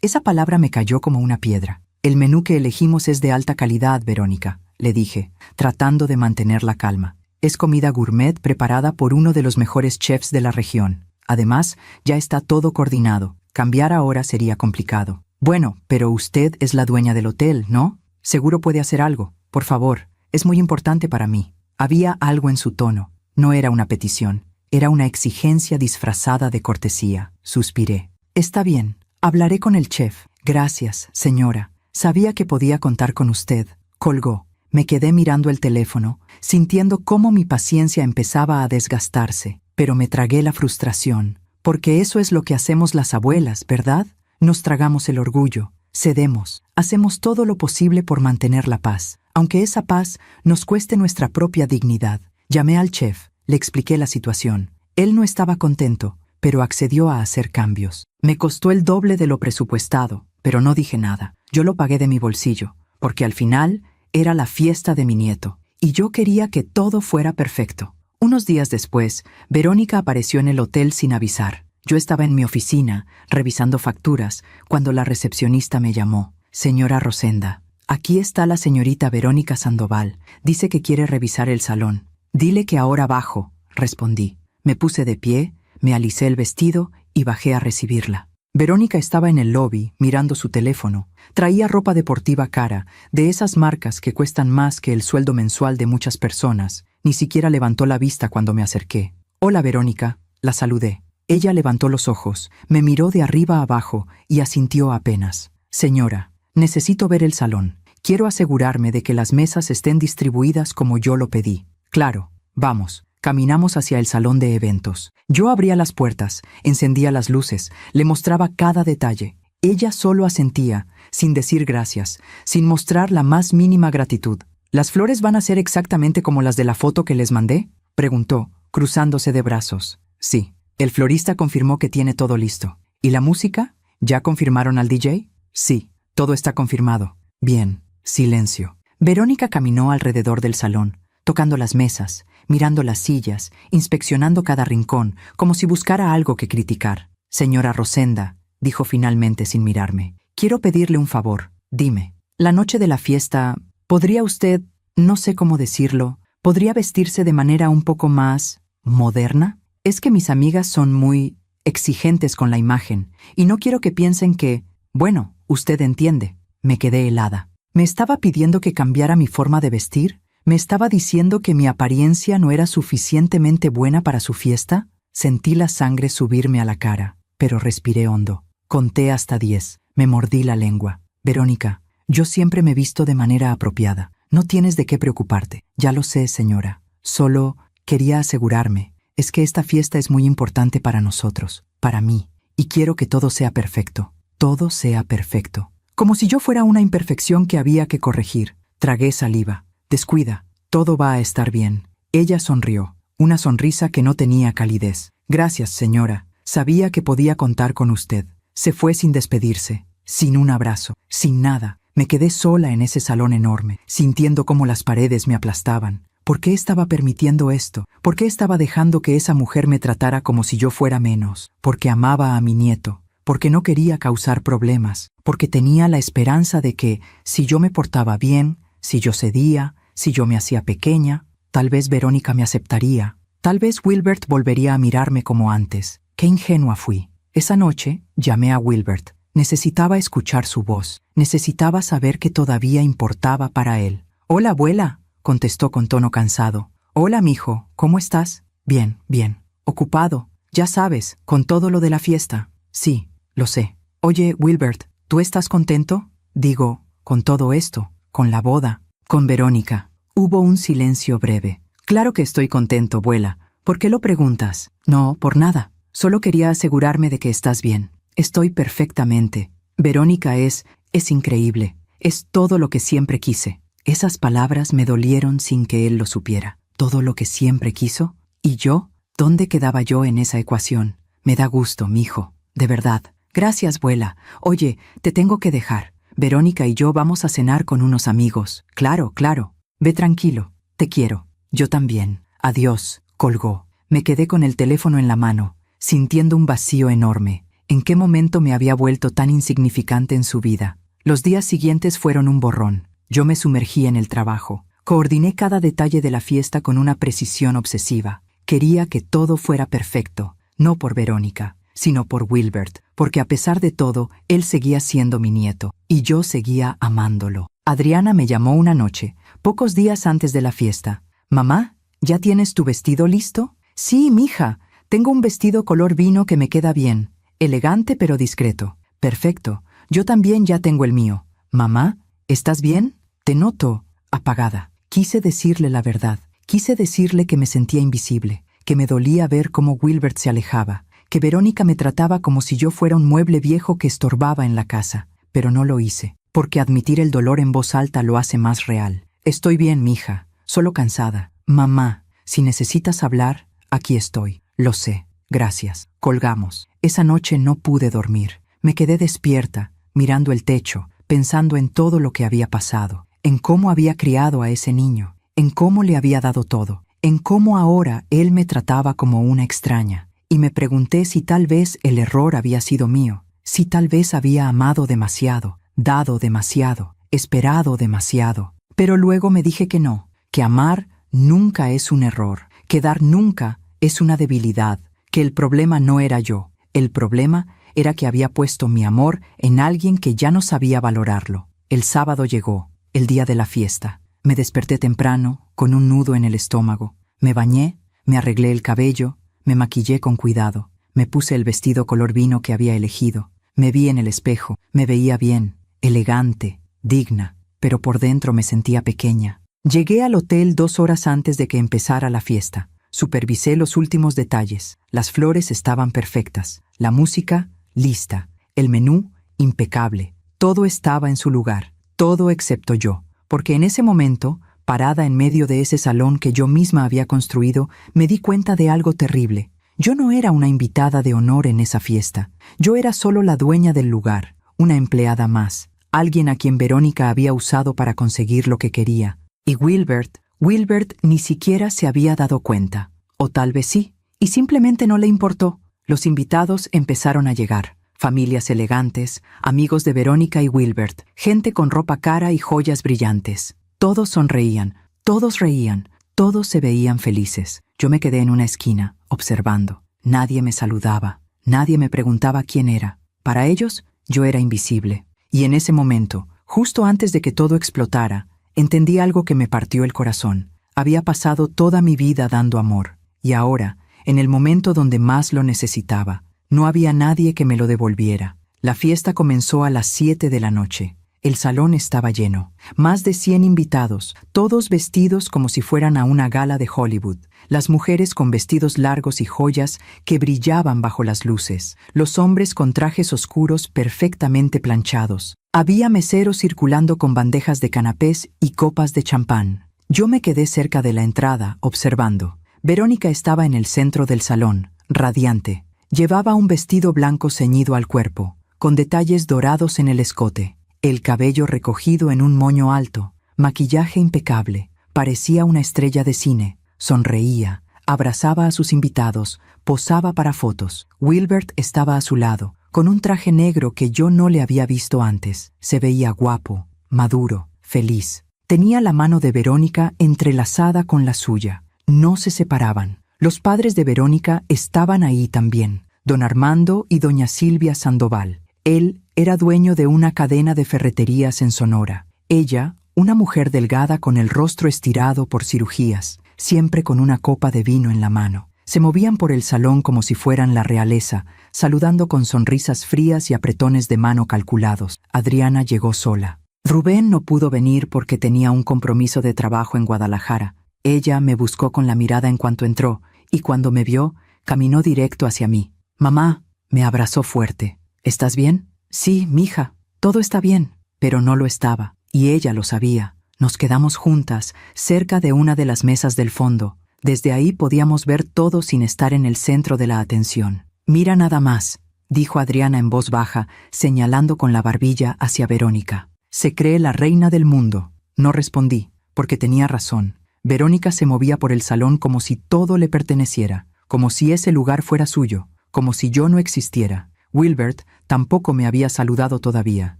Esa palabra me cayó como una piedra. El menú que elegimos es de alta calidad, Verónica, le dije, tratando de mantener la calma. Es comida gourmet preparada por uno de los mejores chefs de la región. Además, ya está todo coordinado. Cambiar ahora sería complicado. Bueno, pero usted es la dueña del hotel, ¿no? Seguro puede hacer algo. Por favor, es muy importante para mí. Había algo en su tono. No era una petición. Era una exigencia disfrazada de cortesía. Suspiré. Está bien. Hablaré con el chef. Gracias, señora. Sabía que podía contar con usted. Colgó. Me quedé mirando el teléfono, sintiendo cómo mi paciencia empezaba a desgastarse. Pero me tragué la frustración. Porque eso es lo que hacemos las abuelas, ¿verdad? Nos tragamos el orgullo. Cedemos. Hacemos todo lo posible por mantener la paz, aunque esa paz nos cueste nuestra propia dignidad. Llamé al chef. Le expliqué la situación. Él no estaba contento, pero accedió a hacer cambios. Me costó el doble de lo presupuestado, pero no dije nada. Yo lo pagué de mi bolsillo, porque al final era la fiesta de mi nieto, y yo quería que todo fuera perfecto. Unos días después, Verónica apareció en el hotel sin avisar. Yo estaba en mi oficina, revisando facturas, cuando la recepcionista me llamó. Señora Rosenda, aquí está la señorita Verónica Sandoval. Dice que quiere revisar el salón. Dile que ahora bajo, respondí. Me puse de pie, me alicé el vestido y bajé a recibirla. Verónica estaba en el lobby, mirando su teléfono. Traía ropa deportiva cara, de esas marcas que cuestan más que el sueldo mensual de muchas personas. Ni siquiera levantó la vista cuando me acerqué. Hola, Verónica, la saludé. Ella levantó los ojos, me miró de arriba a abajo y asintió apenas. Señora, necesito ver el salón. Quiero asegurarme de que las mesas estén distribuidas como yo lo pedí. Claro, vamos. Caminamos hacia el salón de eventos. Yo abría las puertas, encendía las luces, le mostraba cada detalle. Ella solo asentía, sin decir gracias, sin mostrar la más mínima gratitud. ¿Las flores van a ser exactamente como las de la foto que les mandé?, preguntó, cruzándose de brazos. Sí. El florista confirmó que tiene todo listo. ¿Y la música? ¿Ya confirmaron al DJ? Sí, todo está confirmado. Bien, silencio. Verónica caminó alrededor del salón, tocando las mesas, mirando las sillas, inspeccionando cada rincón, como si buscara algo que criticar. Señora Rosenda, dijo finalmente sin mirarme, quiero pedirle un favor. Dime, la noche de la fiesta, ¿podría usted, no sé cómo decirlo, podría vestirse de manera un poco más moderna? Es que mis amigas son muy exigentes con la imagen, y no quiero que piensen que, bueno, usted entiende. Me quedé helada. ¿Me estaba pidiendo que cambiara mi forma de vestir? ¿Me estaba diciendo que mi apariencia no era suficientemente buena para su fiesta? Sentí la sangre subirme a la cara, pero respiré hondo. Conté hasta 10. Me mordí la lengua. Verónica, yo siempre me visto de manera apropiada. No tienes de qué preocuparte. Ya lo sé, señora. Solo quería asegurarme. Es que esta fiesta es muy importante para nosotros, para mí, y quiero que todo sea perfecto. Todo sea perfecto. Como si yo fuera una imperfección que había que corregir. Tragué saliva. Descuida, todo va a estar bien. Ella sonrió, una sonrisa que no tenía calidez. Gracias, señora. Sabía que podía contar con usted. Se fue sin despedirse, sin un abrazo, sin nada. Me quedé sola en ese salón enorme, sintiendo cómo las paredes me aplastaban. ¿Por qué estaba permitiendo esto? ¿Por qué estaba dejando que esa mujer me tratara como si yo fuera menos? Porque amaba a mi nieto, porque no quería causar problemas, porque tenía la esperanza de que, si yo me portaba bien, si yo cedía, si yo me hacía pequeña, tal vez Verónica me aceptaría, tal vez Wilbert volvería a mirarme como antes. Qué ingenua fui. Esa noche llamé a Wilbert. Necesitaba escuchar su voz, necesitaba saber que todavía importaba para él. «Hola, abuela», contestó con tono cansado. «Hola, mijo, ¿cómo estás?» «Bien, bien. Ocupado. Ya sabes, con todo lo de la fiesta». «Sí, lo sé». «Oye, Wilbert, ¿tú estás contento?» «Digo, con todo esto, con la boda, con Verónica». Hubo un silencio breve. «Claro que estoy contento, abuela. ¿Por qué lo preguntas?» «No, por nada. Solo quería asegurarme de que estás bien». «Estoy perfectamente. Verónica es increíble. Es todo lo que siempre quise». Esas palabras me dolieron sin que él lo supiera. ¿Todo lo que siempre quiso? ¿Y yo? ¿Dónde quedaba yo en esa ecuación? Me da gusto, mijo. De verdad. Gracias, abuela. Oye, te tengo que dejar. Verónica y yo vamos a cenar con unos amigos. Claro, claro. Ve tranquilo. Te quiero. Yo también. Adiós. Colgó. Me quedé con el teléfono en la mano, sintiendo un vacío enorme. ¿En qué momento me había vuelto tan insignificante en su vida? Los días siguientes fueron un borrón. Yo me sumergí en el trabajo. Coordiné cada detalle de la fiesta con una precisión obsesiva. Quería que todo fuera perfecto, no por Verónica, sino por Wilbert, porque a pesar de todo, él seguía siendo mi nieto, y yo seguía amándolo. Adriana me llamó una noche, pocos días antes de la fiesta. «Mamá, ¿ya tienes tu vestido listo?» «Sí, mija, tengo un vestido color vino que me queda bien, elegante pero discreto». «Perfecto, yo también ya tengo el mío». «Mamá, ¿estás bien? Te noto apagada». Quise decirle la verdad. Quise decirle que me sentía invisible, que me dolía ver cómo Wilbert se alejaba, que Verónica me trataba como si yo fuera un mueble viejo que estorbaba en la casa. Pero no lo hice, porque admitir el dolor en voz alta lo hace más real. «Estoy bien, mija, solo cansada. Mamá, si necesitas hablar, aquí estoy». Lo sé. Gracias. Colgamos. Esa noche no pude dormir. Me quedé despierta, mirando el techo, pensando en todo lo que había pasado, en cómo había criado a ese niño, en cómo le había dado todo, en cómo ahora él me trataba como una extraña. Y me pregunté si tal vez el error había sido mío, si tal vez había amado demasiado, dado demasiado, esperado demasiado. Pero luego me dije que no, que amar nunca es un error, que dar nunca es una debilidad, que el problema no era yo, el problema era que había puesto mi amor en alguien que ya no sabía valorarlo. El sábado llegó, el día de la fiesta. Me desperté temprano, con un nudo en el estómago. Me bañé, me arreglé el cabello, me maquillé con cuidado. Me puse el vestido color vino que había elegido. Me vi en el espejo, me veía bien, elegante, digna, pero por dentro me sentía pequeña. Llegué al hotel 2 horas antes de que empezara la fiesta. Supervisé los últimos detalles. Las flores estaban perfectas. La música, lista. El menú, impecable. Todo estaba en su lugar. Todo excepto yo. Porque en ese momento, parada en medio de ese salón que yo misma había construido, me di cuenta de algo terrible. Yo no era una invitada de honor en esa fiesta. Yo era solo la dueña del lugar, una empleada más, alguien a quien Verónica había usado para conseguir lo que quería. Y Wilbert ni siquiera se había dado cuenta. O tal vez sí, y simplemente no le importó. Los invitados empezaron a llegar. Familias elegantes, amigos de Verónica y Wilbert, gente con ropa cara y joyas brillantes. Todos sonreían, todos reían, todos se veían felices. Yo me quedé en una esquina, observando. Nadie me saludaba, nadie me preguntaba quién era. Para ellos, yo era invisible. Y en ese momento, justo antes de que todo explotara, entendí algo que me partió el corazón. Había pasado toda mi vida dando amor, y ahora, en el momento donde más lo necesitaba, no había nadie que me lo devolviera. La fiesta comenzó a las 7 de la noche. El salón estaba lleno. Más de 100 invitados, todos vestidos como si fueran a una gala de Hollywood. Las mujeres con vestidos largos y joyas que brillaban bajo las luces. Los hombres con trajes oscuros perfectamente planchados. Había meseros circulando con bandejas de canapés y copas de champán. Yo me quedé cerca de la entrada, observando. Verónica estaba en el centro del salón, radiante. Llevaba un vestido blanco ceñido al cuerpo, con detalles dorados en el escote, el cabello recogido en un moño alto, maquillaje impecable. Parecía una estrella de cine. Sonreía, abrazaba a sus invitados, posaba para fotos. Wilbert estaba a su lado, con un traje negro que yo no le había visto antes. Se veía guapo, maduro, feliz. Tenía la mano de Verónica entrelazada con la suya. No se separaban. Los padres de Verónica estaban ahí también, don Armando y doña Silvia Sandoval. Él era dueño de una cadena de ferreterías en Sonora. Ella, una mujer delgada con el rostro estirado por cirugías, siempre con una copa de vino en la mano. Se movían por el salón como si fueran la realeza, saludando con sonrisas frías y apretones de mano calculados. Adriana llegó sola. Rubén no pudo venir porque tenía un compromiso de trabajo en Guadalajara. Ella me buscó con la mirada en cuanto entró, y cuando me vio, caminó directo hacia mí. «Mamá», me abrazó fuerte. «¿Estás bien?» «Sí, mija, todo está bien». Pero no lo estaba, y ella lo sabía. Nos quedamos juntas, cerca de una de las mesas del fondo. Desde ahí podíamos ver todo sin estar en el centro de la atención. «Mira nada más», dijo Adriana en voz baja, señalando con la barbilla hacia Verónica. «Se cree la reina del mundo». No respondí, porque tenía razón. Verónica se movía por el salón como si todo le perteneciera, como si ese lugar fuera suyo, como si yo no existiera. Wilbert tampoco me había saludado todavía,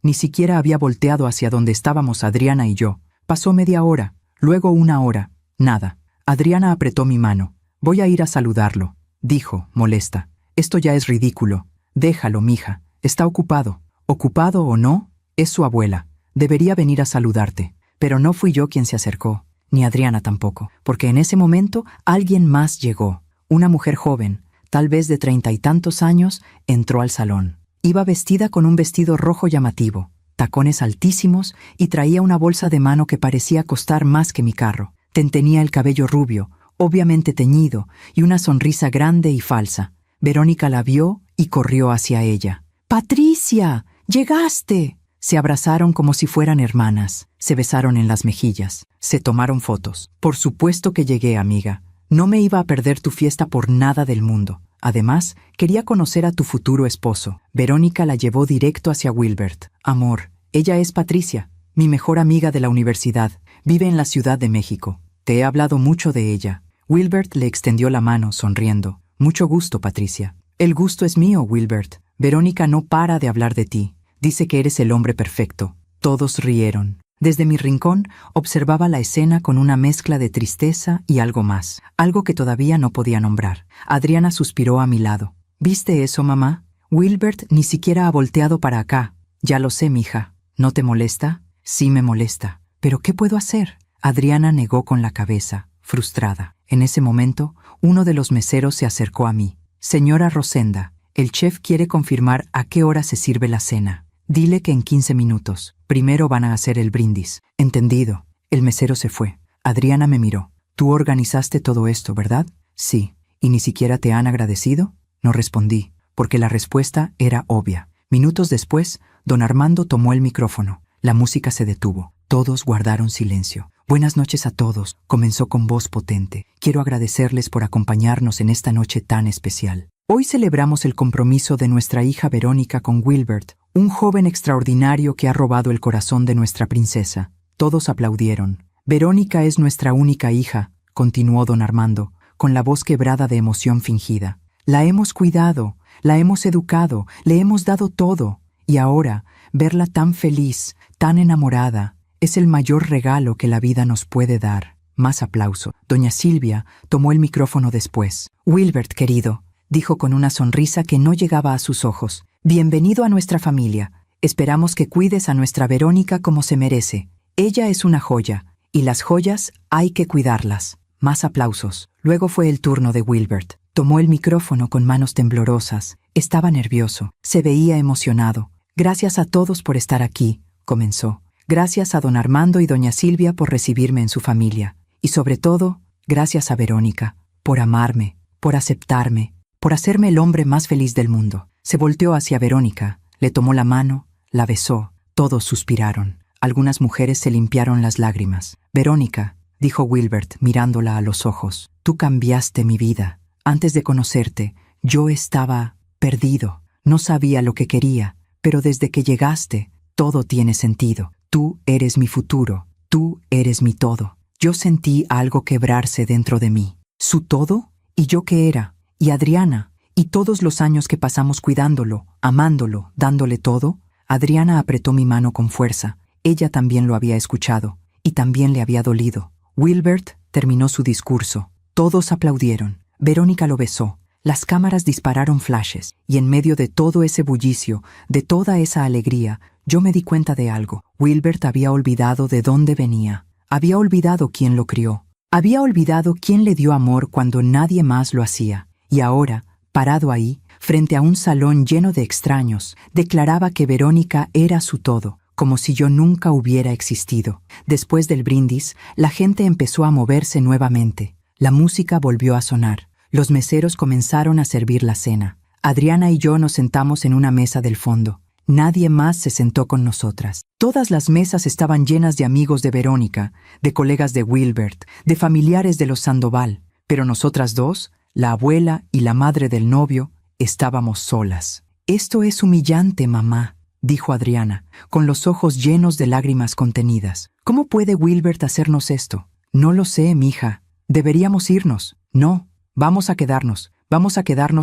ni siquiera había volteado hacia donde estábamos Adriana y yo. Pasó media hora, luego 1 hora, nada. Adriana apretó mi mano. «Voy a ir a saludarlo», dijo, molesta. «Esto ya es ridículo. Déjalo, mija. Está ocupado. Ocupado o no, es su abuela. Debería venir a saludarte». Pero no fui yo quien se acercó, ni Adriana tampoco, porque en ese momento alguien más llegó. Una mujer joven, tal vez de 30 y tantos años, entró al salón. Iba vestida con un vestido rojo llamativo, tacones altísimos y traía una bolsa de mano que parecía costar más que mi carro. Tenía el cabello rubio, obviamente teñido, y una sonrisa grande y falsa. Verónica la vio y corrió hacia ella. «¡Patricia! ¡Llegaste!». Se abrazaron como si fueran hermanas. Se besaron en las mejillas. Se tomaron fotos. «Por supuesto que llegué, amiga. No me iba a perder tu fiesta por nada del mundo. Además, quería conocer a tu futuro esposo. Verónica la llevó directo hacia Wilbert. Amor, ella es Patricia, mi mejor amiga de la universidad. Vive en la Ciudad de México. Te he hablado mucho de ella. Wilbert le extendió la mano, sonriendo. Mucho gusto, Patricia. El gusto es mío, Wilbert. Verónica no para de hablar de ti. Dice que eres el hombre perfecto. Todos rieron. Desde mi rincón observaba la escena con una mezcla de tristeza y algo más, algo que todavía no podía nombrar. Adriana suspiró a mi lado. ¿Viste eso, mamá? Wilbert ni siquiera ha volteado para acá. Ya lo sé, mija. ¿No te molesta? Sí me molesta. ¿Pero qué puedo hacer? Adriana negó con la cabeza, frustrada. En ese momento, uno de los meseros se acercó a mí. Señora Rosenda, el chef quiere confirmar a qué hora se sirve la cena. Dile que en 15 minutos. Primero van a hacer el brindis. Entendido. El mesero se fue. Adriana me miró. Tú organizaste todo esto, ¿verdad? Sí. ¿Y ni siquiera te han agradecido? No respondí, porque la respuesta era obvia. Minutos después, don Armando tomó el micrófono. La música se detuvo. Todos guardaron silencio. Buenas noches a todos, comenzó con voz potente. Quiero agradecerles por acompañarnos en esta noche tan especial. Hoy celebramos el compromiso de nuestra hija Verónica con Wilbert, un joven extraordinario que ha robado el corazón de nuestra princesa. Todos aplaudieron. Verónica es nuestra única hija, continuó don Armando, con la voz quebrada de emoción fingida. La hemos cuidado, la hemos educado, le hemos dado todo. Y ahora, verla tan feliz, tan enamorada, es el mayor regalo que la vida nos puede dar. Más aplauso. Doña Silvia tomó el micrófono después. Wilbert, querido, dijo con una sonrisa que no llegaba a sus ojos. Bienvenido a nuestra familia. Esperamos que cuides a nuestra Verónica como se merece. Ella es una joya, y las joyas hay que cuidarlas. Más aplausos. Luego fue el turno de Wilbert. Tomó el micrófono con manos temblorosas. Estaba nervioso. Se veía emocionado. Gracias a todos por estar aquí, comenzó. Gracias a don Armando y doña Silvia por recibirme en su familia. Y sobre todo, gracias a Verónica, por amarme, por aceptarme, por hacerme el hombre más feliz del mundo. Se volteó hacia Verónica, le tomó la mano, la besó. Todos suspiraron. Algunas mujeres se limpiaron las lágrimas. Verónica, dijo Wilbert mirándola a los ojos, tú cambiaste mi vida. Antes de conocerte, yo estaba perdido. No sabía lo que quería, pero desde que llegaste, todo tiene sentido. Tú eres mi futuro, tú eres mi todo. Yo sentí algo quebrarse dentro de mí. ¿Su todo? ¿Y yo qué era? ¿Y Adriana? ¿Y todos los años que pasamos cuidándolo, amándolo, dándole todo? Adriana apretó mi mano con fuerza. Ella también lo había escuchado, y también le había dolido. Wilbert terminó su discurso. Todos aplaudieron. Verónica lo besó. Las cámaras dispararon flashes, y en medio de todo ese bullicio, de toda esa alegría, yo me di cuenta de algo. Wilbert había olvidado de dónde venía. Había olvidado quién lo crió. Había olvidado quién le dio amor cuando nadie más lo hacía. Y ahora, parado ahí, frente a un salón lleno de extraños, declaraba que Verónica era su todo, como si yo nunca hubiera existido. Después del brindis, la gente empezó a moverse nuevamente. La música volvió a sonar. Los meseros comenzaron a servir la cena. Adriana y yo nos sentamos en una mesa del fondo. Nadie más se sentó con nosotras. Todas las mesas estaban llenas de amigos de Verónica, de colegas de Wilbert, de familiares de los Sandoval. Pero nosotras dos, la abuela y la madre del novio, estábamos solas. Esto es humillante, mamá, dijo Adriana, con los ojos llenos de lágrimas contenidas. ¿Cómo puede Wilbert hacernos esto? No lo sé, mija. Deberíamos irnos. No, vamos a quedarnos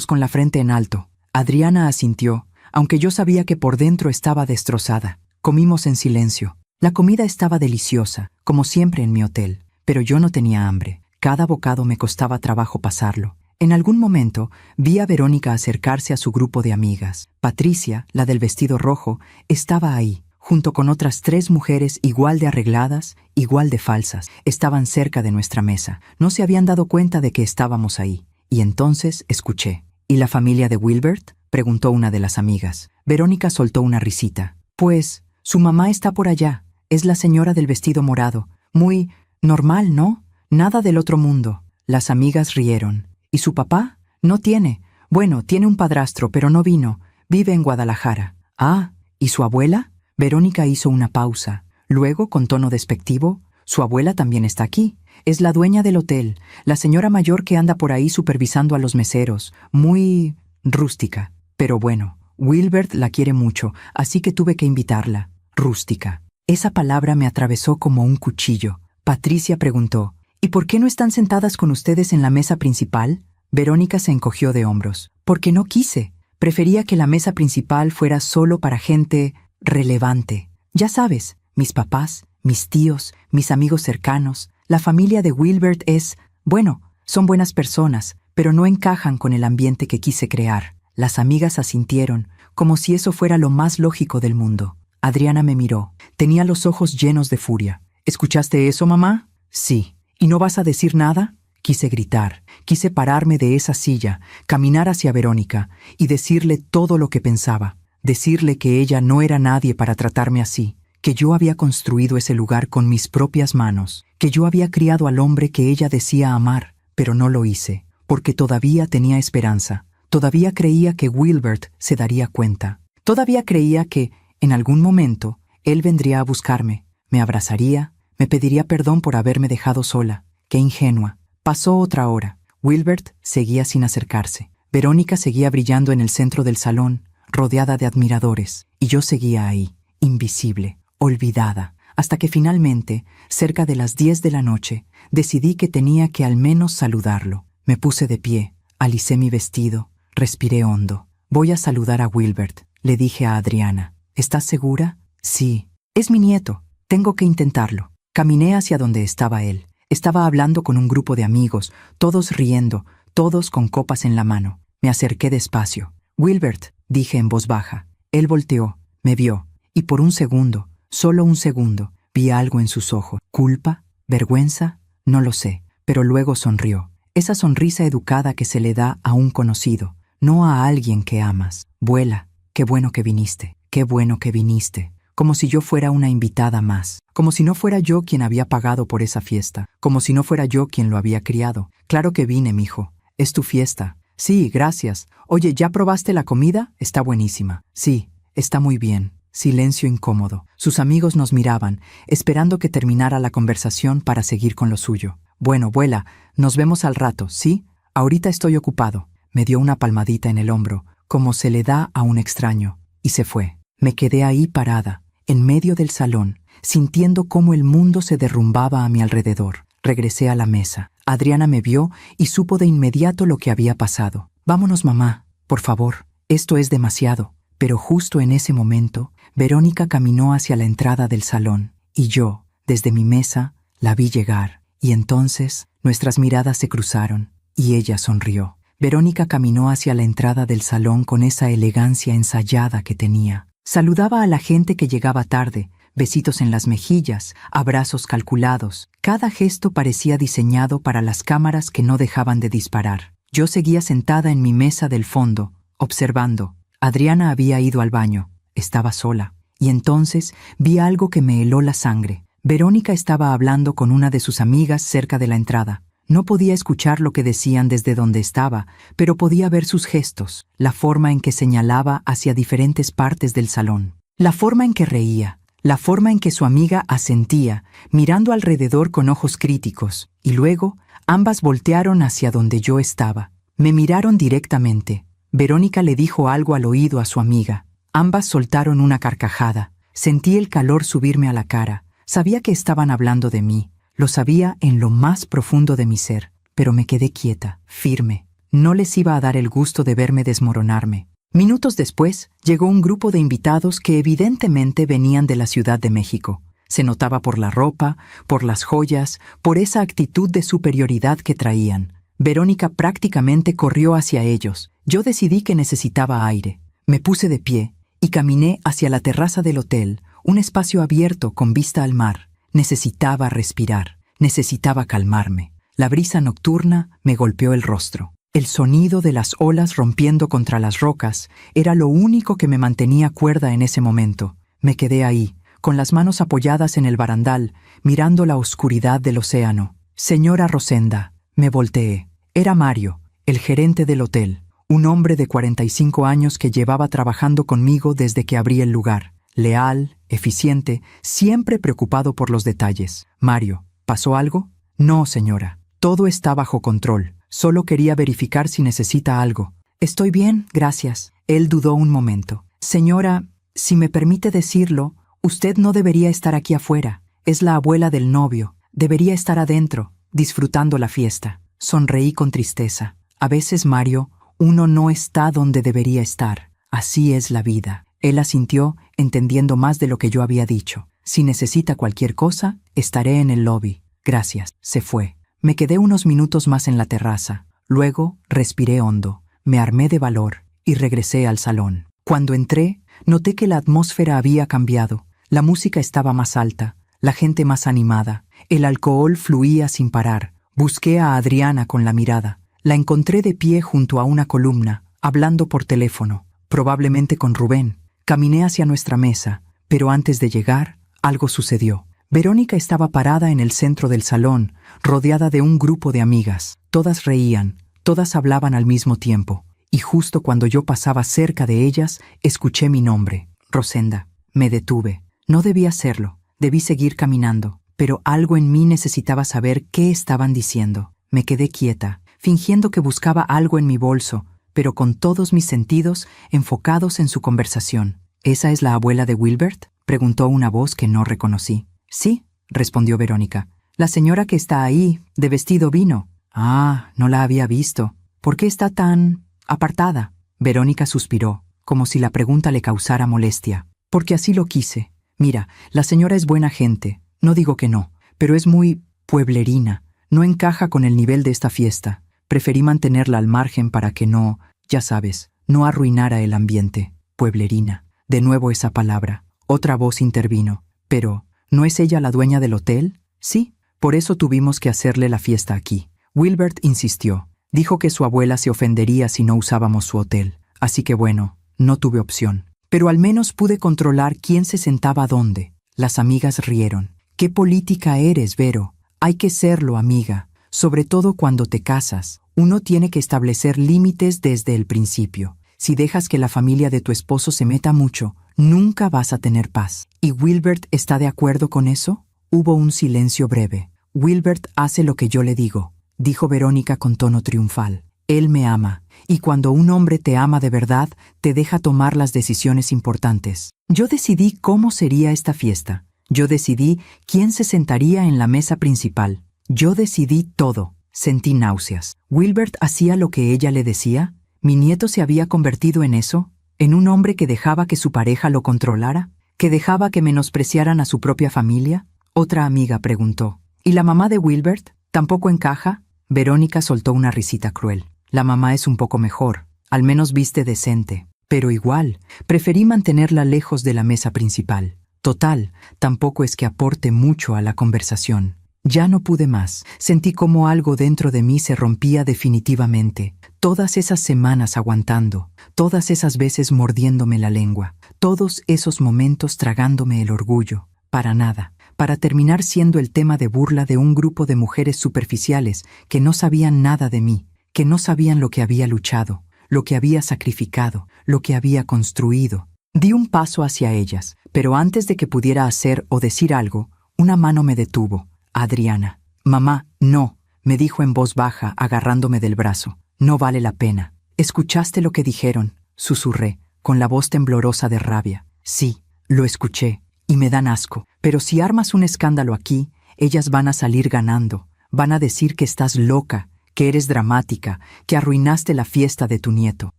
con la frente en alto. Adriana asintió, aunque yo sabía que por dentro estaba destrozada. Comimos en silencio. La comida estaba deliciosa, como siempre en mi hotel, pero yo no tenía hambre. Cada bocado me costaba trabajo pasarlo. En algún momento vi a Verónica acercarse a su grupo de amigas. Patricia, la del vestido rojo, estaba ahí, junto con otras 3 mujeres igual de arregladas, igual de falsas. Estaban cerca de nuestra mesa. No se habían dado cuenta de que estábamos ahí. Y entonces escuché. ¿Y la familia de Wilbert?, preguntó una de las amigas. Verónica soltó una risita. Pues, su mamá está por allá. Es la señora del vestido morado. Muy normal, ¿no? Nada del otro mundo. Las amigas rieron. ¿Y su papá? No tiene. Bueno, tiene un padrastro, pero no vino. Vive en Guadalajara. Ah, ¿y su abuela? Verónica hizo una pausa. Luego, con tono despectivo, su abuela también está aquí. Es la dueña del hotel, la señora mayor que anda por ahí supervisando a los meseros. Muy rústica. Pero bueno, Wilbert la quiere mucho, así que tuve que invitarla. Rústica. Esa palabra me atravesó como un cuchillo. Patricia preguntó, ¿y por qué no están sentadas con ustedes en la mesa principal? Verónica se encogió de hombros. Porque no quise. Prefería que la mesa principal fuera solo para gente relevante. Ya sabes, mis papás, mis tíos, mis amigos cercanos. La familia de Wilbert es, bueno, son buenas personas, pero no encajan con el ambiente que quise crear. Las amigas asintieron, como si eso fuera lo más lógico del mundo. Adriana me miró. Tenía los ojos llenos de furia. ¿Escuchaste eso, mamá? Sí. ¿Y no vas a decir nada? Quise gritar. Quise pararme de esa silla, caminar hacia Verónica y decirle todo lo que pensaba. Decirle que ella no era nadie para tratarme así, que yo había construido ese lugar con mis propias manos, que yo había criado al hombre que ella decía amar, pero no lo hice, porque todavía tenía esperanza. Todavía creía que Wilbert se daría cuenta. Todavía creía que, en algún momento, él vendría a buscarme, me abrazaría, me pediría perdón por haberme dejado sola. ¡Qué ingenua! Pasó otra hora. Wilbert seguía sin acercarse. Verónica seguía brillando en el centro del salón, rodeada de admiradores, y yo seguía ahí, invisible, olvidada, hasta que finalmente, cerca de las 10 de la noche, decidí que tenía que al menos saludarlo. Me puse de pie, alicé mi vestido, respiré hondo. Voy a saludar a Wilbert, le dije a Adriana. ¿Estás segura? Sí. Es mi nieto. Tengo que intentarlo. Caminé hacia donde estaba él. Estaba hablando con un grupo de amigos, todos riendo, todos con copas en la mano. Me acerqué despacio. Wilbert, dije en voz baja. Él volteó, me vio, y por un segundo, solo un segundo, vi algo en sus ojos. ¿Culpa? ¿Vergüenza? No lo sé, pero luego sonrió. Esa sonrisa educada que se le da a un conocido, no a alguien que amas. Vuela, qué bueno que viniste, qué bueno que viniste. Como si yo fuera una invitada más, como si no fuera yo quien había pagado por esa fiesta, como si no fuera yo quien lo había criado. Claro que vine, mijo. Es tu fiesta. Sí, gracias. Oye, ¿ya probaste la comida? Está buenísima. Sí, está muy bien. Silencio incómodo. Sus amigos nos miraban, esperando que terminara la conversación para seguir con lo suyo. Bueno, vuela, nos vemos al rato, ¿sí? Ahorita estoy ocupado. Me dio una palmadita en el hombro, como se le da a un extraño, y se fue. Me quedé ahí parada, en medio del salón, sintiendo cómo el mundo se derrumbaba a mi alrededor. Regresé a la mesa. Adriana me vio y supo de inmediato lo que había pasado. Vámonos, mamá, por favor. Esto es demasiado. Pero justo en ese momento, Verónica caminó hacia la entrada del salón, y yo, desde mi mesa, la vi llegar. Y entonces, nuestras miradas se cruzaron, y ella sonrió. Verónica caminó hacia la entrada del salón con esa elegancia ensayada que tenía. Saludaba a la gente que llegaba tarde, besitos en las mejillas, abrazos calculados. Cada gesto parecía diseñado para las cámaras que no dejaban de disparar. Yo seguía sentada en mi mesa del fondo, observando. Adriana había ido al baño. Estaba sola. Y entonces vi algo que me heló la sangre. Verónica estaba hablando con una de sus amigas cerca de la entrada. No podía escuchar lo que decían desde donde estaba, pero podía ver sus gestos, la forma en que señalaba hacia diferentes partes del salón, la forma en que reía, la forma en que su amiga asentía, mirando alrededor con ojos críticos, y luego ambas voltearon hacia donde yo estaba. Me miraron directamente. Verónica le dijo algo al oído a su amiga. Ambas soltaron una carcajada. Sentí el calor subirme a la cara. Sabía que estaban hablando de mí. Lo sabía en lo más profundo de mi ser, pero me quedé quieta, firme. No les iba a dar el gusto de verme desmoronarme. Minutos después, llegó un grupo de invitados que evidentemente venían de la Ciudad de México. Se notaba por la ropa, por las joyas, por esa actitud de superioridad que traían. Verónica prácticamente corrió hacia ellos. Yo decidí que necesitaba aire. Me puse de pie y caminé hacia la terraza del hotel, un espacio abierto con vista al mar. Necesitaba respirar, necesitaba calmarme. La brisa nocturna me golpeó el rostro. El sonido de las olas rompiendo contra las rocas era lo único que me mantenía cuerda en ese momento. Me quedé ahí, con las manos apoyadas en el barandal, mirando la oscuridad del océano. Señora Rosenda, me volteé. Era Mario, el gerente del hotel, un hombre de 45 años que llevaba trabajando conmigo desde que abrí el lugar. Leal, eficiente, siempre preocupado por los detalles. «Mario, ¿pasó algo?», No, señora. Todo está bajo control. Solo quería verificar si necesita algo. Estoy bien, gracias. Él dudó un momento. Señora, si me permite decirlo, usted no debería estar aquí afuera. Es la abuela del novio. Debería estar adentro, disfrutando la fiesta. Sonreí con tristeza. A veces, Mario, uno no está donde debería estar. Así es la vida. Él asintió, entendiendo más de lo que yo había dicho. Si necesita cualquier cosa, estaré en el lobby. Gracias. Se fue. Me quedé unos minutos más en la terraza. Luego, respiré hondo. Me armé de valor y regresé al salón. Cuando entré, noté que la atmósfera había cambiado. La música estaba más alta, la gente más animada. El alcohol fluía sin parar. Busqué a Adriana con la mirada. La encontré de pie junto a una columna, hablando por teléfono, probablemente con Rubén. Caminé hacia nuestra mesa, pero antes de llegar, algo sucedió. Verónica estaba parada en el centro del salón, rodeada de un grupo de amigas. Todas reían, todas hablaban al mismo tiempo. Y justo cuando yo pasaba cerca de ellas, escuché mi nombre. Rosenda. Me detuve. No debía hacerlo. Debí seguir caminando. Pero algo en mí necesitaba saber qué estaban diciendo. Me quedé quieta, fingiendo que buscaba algo en mi bolso, pero con todos mis sentidos enfocados en su conversación. ¿Esa es la abuela de Wilbert?, preguntó una voz que no reconocí. Sí, respondió Verónica. La señora que está ahí, de vestido vino. Ah, no la había visto. ¿Por qué está tan apartada? Verónica suspiró, como si la pregunta le causara molestia. Porque así lo quise. Mira, la señora es buena gente, no digo que no, pero es muy pueblerina. No encaja con el nivel de esta fiesta. Preferí mantenerla al margen para que no, ya sabes, no arruinara el ambiente. Pueblerina. De nuevo esa palabra. Otra voz intervino. Pero, ¿no es ella la dueña del hotel? Sí, por eso tuvimos que hacerle la fiesta aquí. Wilbert insistió. Dijo que su abuela se ofendería si no usábamos su hotel. Así que bueno, no tuve opción. Pero al menos pude controlar quién se sentaba dónde. Las amigas rieron. «¿Qué política eres, Vero? Hay que serlo, amiga. Sobre todo cuando te casas. Uno tiene que establecer límites desde el principio. Si dejas que la familia de tu esposo se meta mucho, nunca vas a tener paz». ¿Y Wilbert está de acuerdo con eso? Hubo un silencio breve. «Wilbert hace lo que yo le digo», dijo Verónica con tono triunfal. «Él me ama, y cuando un hombre te ama de verdad, te deja tomar las decisiones importantes. Yo decidí cómo sería esta fiesta. Yo decidí quién se sentaría en la mesa principal. Yo decidí todo». Sentí náuseas. ¿Wilbert hacía lo que ella le decía? ¿Mi nieto se había convertido en eso? ¿En un hombre que dejaba que su pareja lo controlara? ¿Que dejaba que menospreciaran a su propia familia? Otra amiga preguntó. ¿Y la mamá de Wilbert? ¿Tampoco encaja? Verónica soltó una risita cruel. La mamá es un poco mejor. Al menos viste decente. Pero igual, preferí mantenerla lejos de la mesa principal. Total, tampoco es que aporte mucho a la conversación. Ya no pude más. Sentí como algo dentro de mí se rompía definitivamente. Todas esas semanas aguantando, todas esas veces mordiéndome la lengua, todos esos momentos tragándome el orgullo. Para nada. Para terminar siendo el tema de burla de un grupo de mujeres superficiales que no sabían nada de mí, que no sabían lo que había luchado, lo que había sacrificado, lo que había construido. Di un paso hacia ellas, pero antes de que pudiera hacer o decir algo, una mano me detuvo. Adriana. «Mamá, no», me dijo en voz baja, agarrándome del brazo. «No vale la pena». «¿Escuchaste lo que dijeron?», susurré, con la voz temblorosa de rabia. «Sí, lo escuché, y me dan asco. Pero si armas un escándalo aquí, ellas van a salir ganando. Van a decir que estás loca, que eres dramática, que arruinaste la fiesta de tu nieto».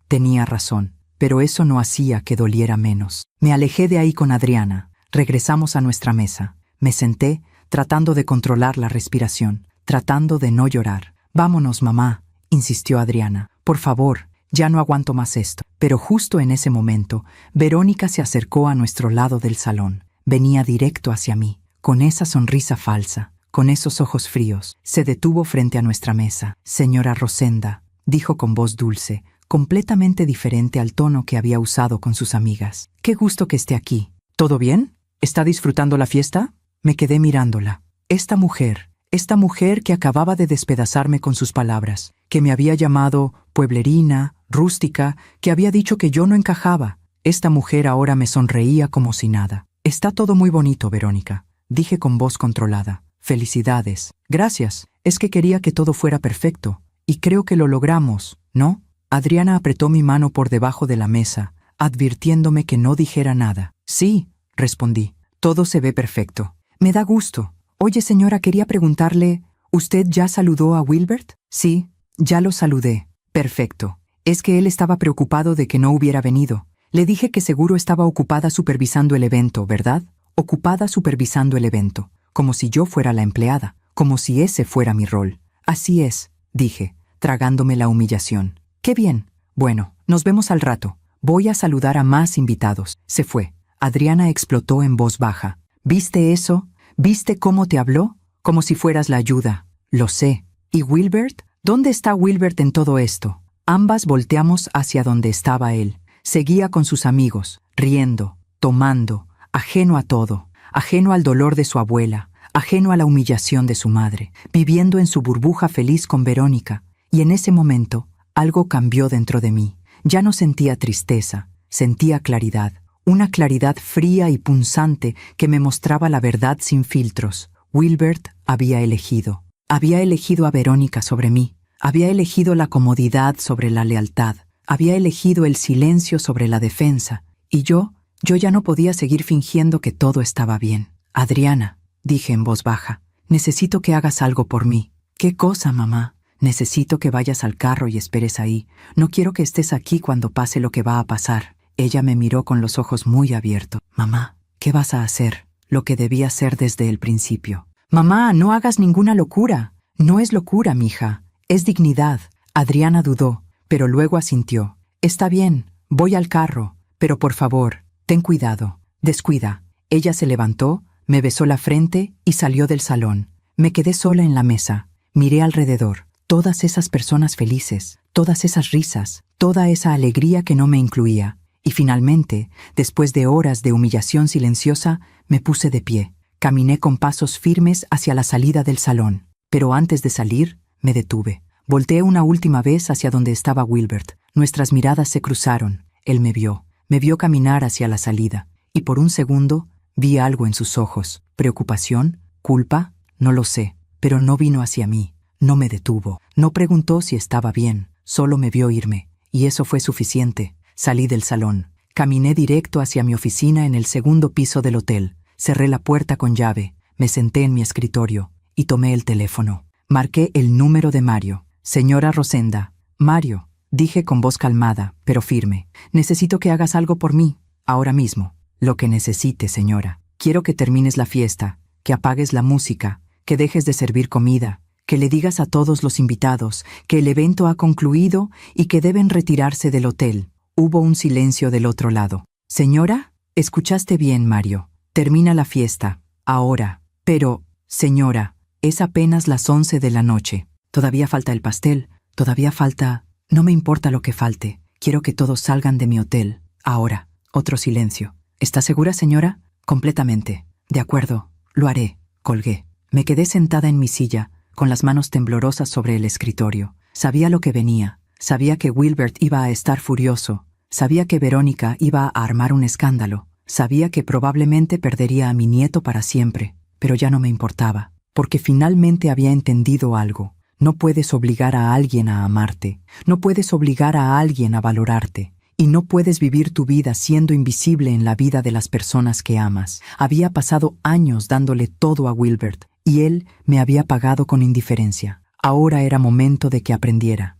Tenía razón, pero eso no hacía que doliera menos. Me alejé de ahí con Adriana. Regresamos a nuestra mesa. Me senté, tratando de controlar la respiración, tratando de no llorar. «Vámonos, mamá», insistió Adriana. «Por favor, ya no aguanto más esto». Pero justo en ese momento, Verónica se acercó a nuestro lado del salón. Venía directo hacia mí, con esa sonrisa falsa, con esos ojos fríos. Se detuvo frente a nuestra mesa. «Señora Rosenda», dijo con voz dulce, completamente diferente al tono que había usado con sus amigas. «Qué gusto que esté aquí. ¿Todo bien? ¿Está disfrutando la fiesta?» Me quedé mirándola. Esta mujer que acababa de despedazarme con sus palabras, que me había llamado pueblerina, rústica, que había dicho que yo no encajaba. Esta mujer ahora me sonreía como si nada. «Está todo muy bonito, Verónica», dije con voz controlada. Felicidades. Gracias. Es que quería que todo fuera perfecto. Y creo que lo logramos, ¿no? Adriana apretó mi mano por debajo de la mesa, advirtiéndome que no dijera nada. Sí, respondí. Todo se ve perfecto. Me da gusto. Oye, señora, quería preguntarle, ¿usted ya saludó a Wilbert? Sí, ya lo saludé. Perfecto. Es que él estaba preocupado de que no hubiera venido. Le dije que seguro estaba ocupada supervisando el evento, ¿verdad? Ocupada supervisando el evento. Como si yo fuera la empleada. Como si ese fuera mi rol. Así es, dije, tragándome la humillación. ¡Qué bien! Bueno, nos vemos al rato. Voy a saludar a más invitados. Se fue. Adriana explotó en voz baja. ¿Viste eso? ¿Viste cómo te habló? Como si fueras la ayuda. Lo sé. ¿Y Wilbert? ¿Dónde está Wilbert en todo esto? Ambas volteamos hacia donde estaba él. Seguía con sus amigos, riendo, tomando, ajeno a todo, ajeno al dolor de su abuela, ajeno a la humillación de su madre, viviendo en su burbuja feliz con Verónica. Y en ese momento, algo cambió dentro de mí. Ya no sentía tristeza, sentía claridad. Una claridad fría y punzante que me mostraba la verdad sin filtros. Wilbert había elegido. Había elegido a Verónica sobre mí. Había elegido la comodidad sobre la lealtad. Había elegido el silencio sobre la defensa. Y yo ya no podía seguir fingiendo que todo estaba bien. Adriana, dije en voz baja, necesito que hagas algo por mí. ¿Qué cosa, mamá? Necesito que vayas al carro y esperes ahí. No quiero que estés aquí cuando pase lo que va a pasar. Ella me miró con los ojos muy abiertos. Mamá, ¿qué vas a hacer? Lo que debía hacer desde el principio. Mamá, no hagas ninguna locura. No es locura, mija. Es dignidad. Adriana dudó, pero luego asintió. Está bien, voy al carro, pero por favor, ten cuidado. Descuida. Ella se levantó, me besó la frente y salió del salón. Me quedé sola en la mesa. Miré alrededor. Todas esas personas felices, todas esas risas, toda esa alegría que no me incluía. Y finalmente, después de horas de humillación silenciosa, me puse de pie. Caminé con pasos firmes hacia la salida del salón. Pero antes de salir, me detuve. Volteé una última vez hacia donde estaba Wilbert. Nuestras miradas se cruzaron. Él me vio caminar hacia la salida. Y por un segundo, vi algo en sus ojos. ¿Preocupación? ¿Culpa? No lo sé. Pero no vino hacia mí. No me detuvo. No preguntó si estaba bien. Solo me vio irme. Y eso fue suficiente. Salí del salón. Caminé directo hacia mi oficina en el segundo piso del hotel. Cerré la puerta con llave. Me senté en mi escritorio y tomé el teléfono. Marqué el número de Mario. Señora Rosenda. Mario, dije con voz calmada, pero firme. Necesito que hagas algo por mí, ahora mismo. Lo que necesite, señora. Quiero que termines la fiesta, que apagues la música, que dejes de servir comida, que le digas a todos los invitados que el evento ha concluido y que deben retirarse del hotel. Hubo un silencio del otro lado. Señora, escuchaste bien, Mario. Termina la fiesta. Ahora. Pero, señora, es apenas las 11 de la noche. Todavía falta el pastel. Todavía falta... No me importa lo que falte. Quiero que todos salgan de mi hotel. Ahora. Otro silencio. ¿Está segura, señora? Completamente. De acuerdo. Lo haré. Colgué. Me quedé sentada en mi silla, con las manos temblorosas sobre el escritorio. Sabía lo que venía. Sabía que Wilbert iba a estar furioso. Sabía que Verónica iba a armar un escándalo. Sabía que probablemente perdería a mi nieto para siempre. Pero ya no me importaba, porque finalmente había entendido algo. No puedes obligar a alguien a amarte. No puedes obligar a alguien a valorarte. Y no puedes vivir tu vida siendo invisible en la vida de las personas que amas. Había pasado años dándole todo a Wilbert, y él me había pagado con indiferencia. Ahora era momento de que aprendiera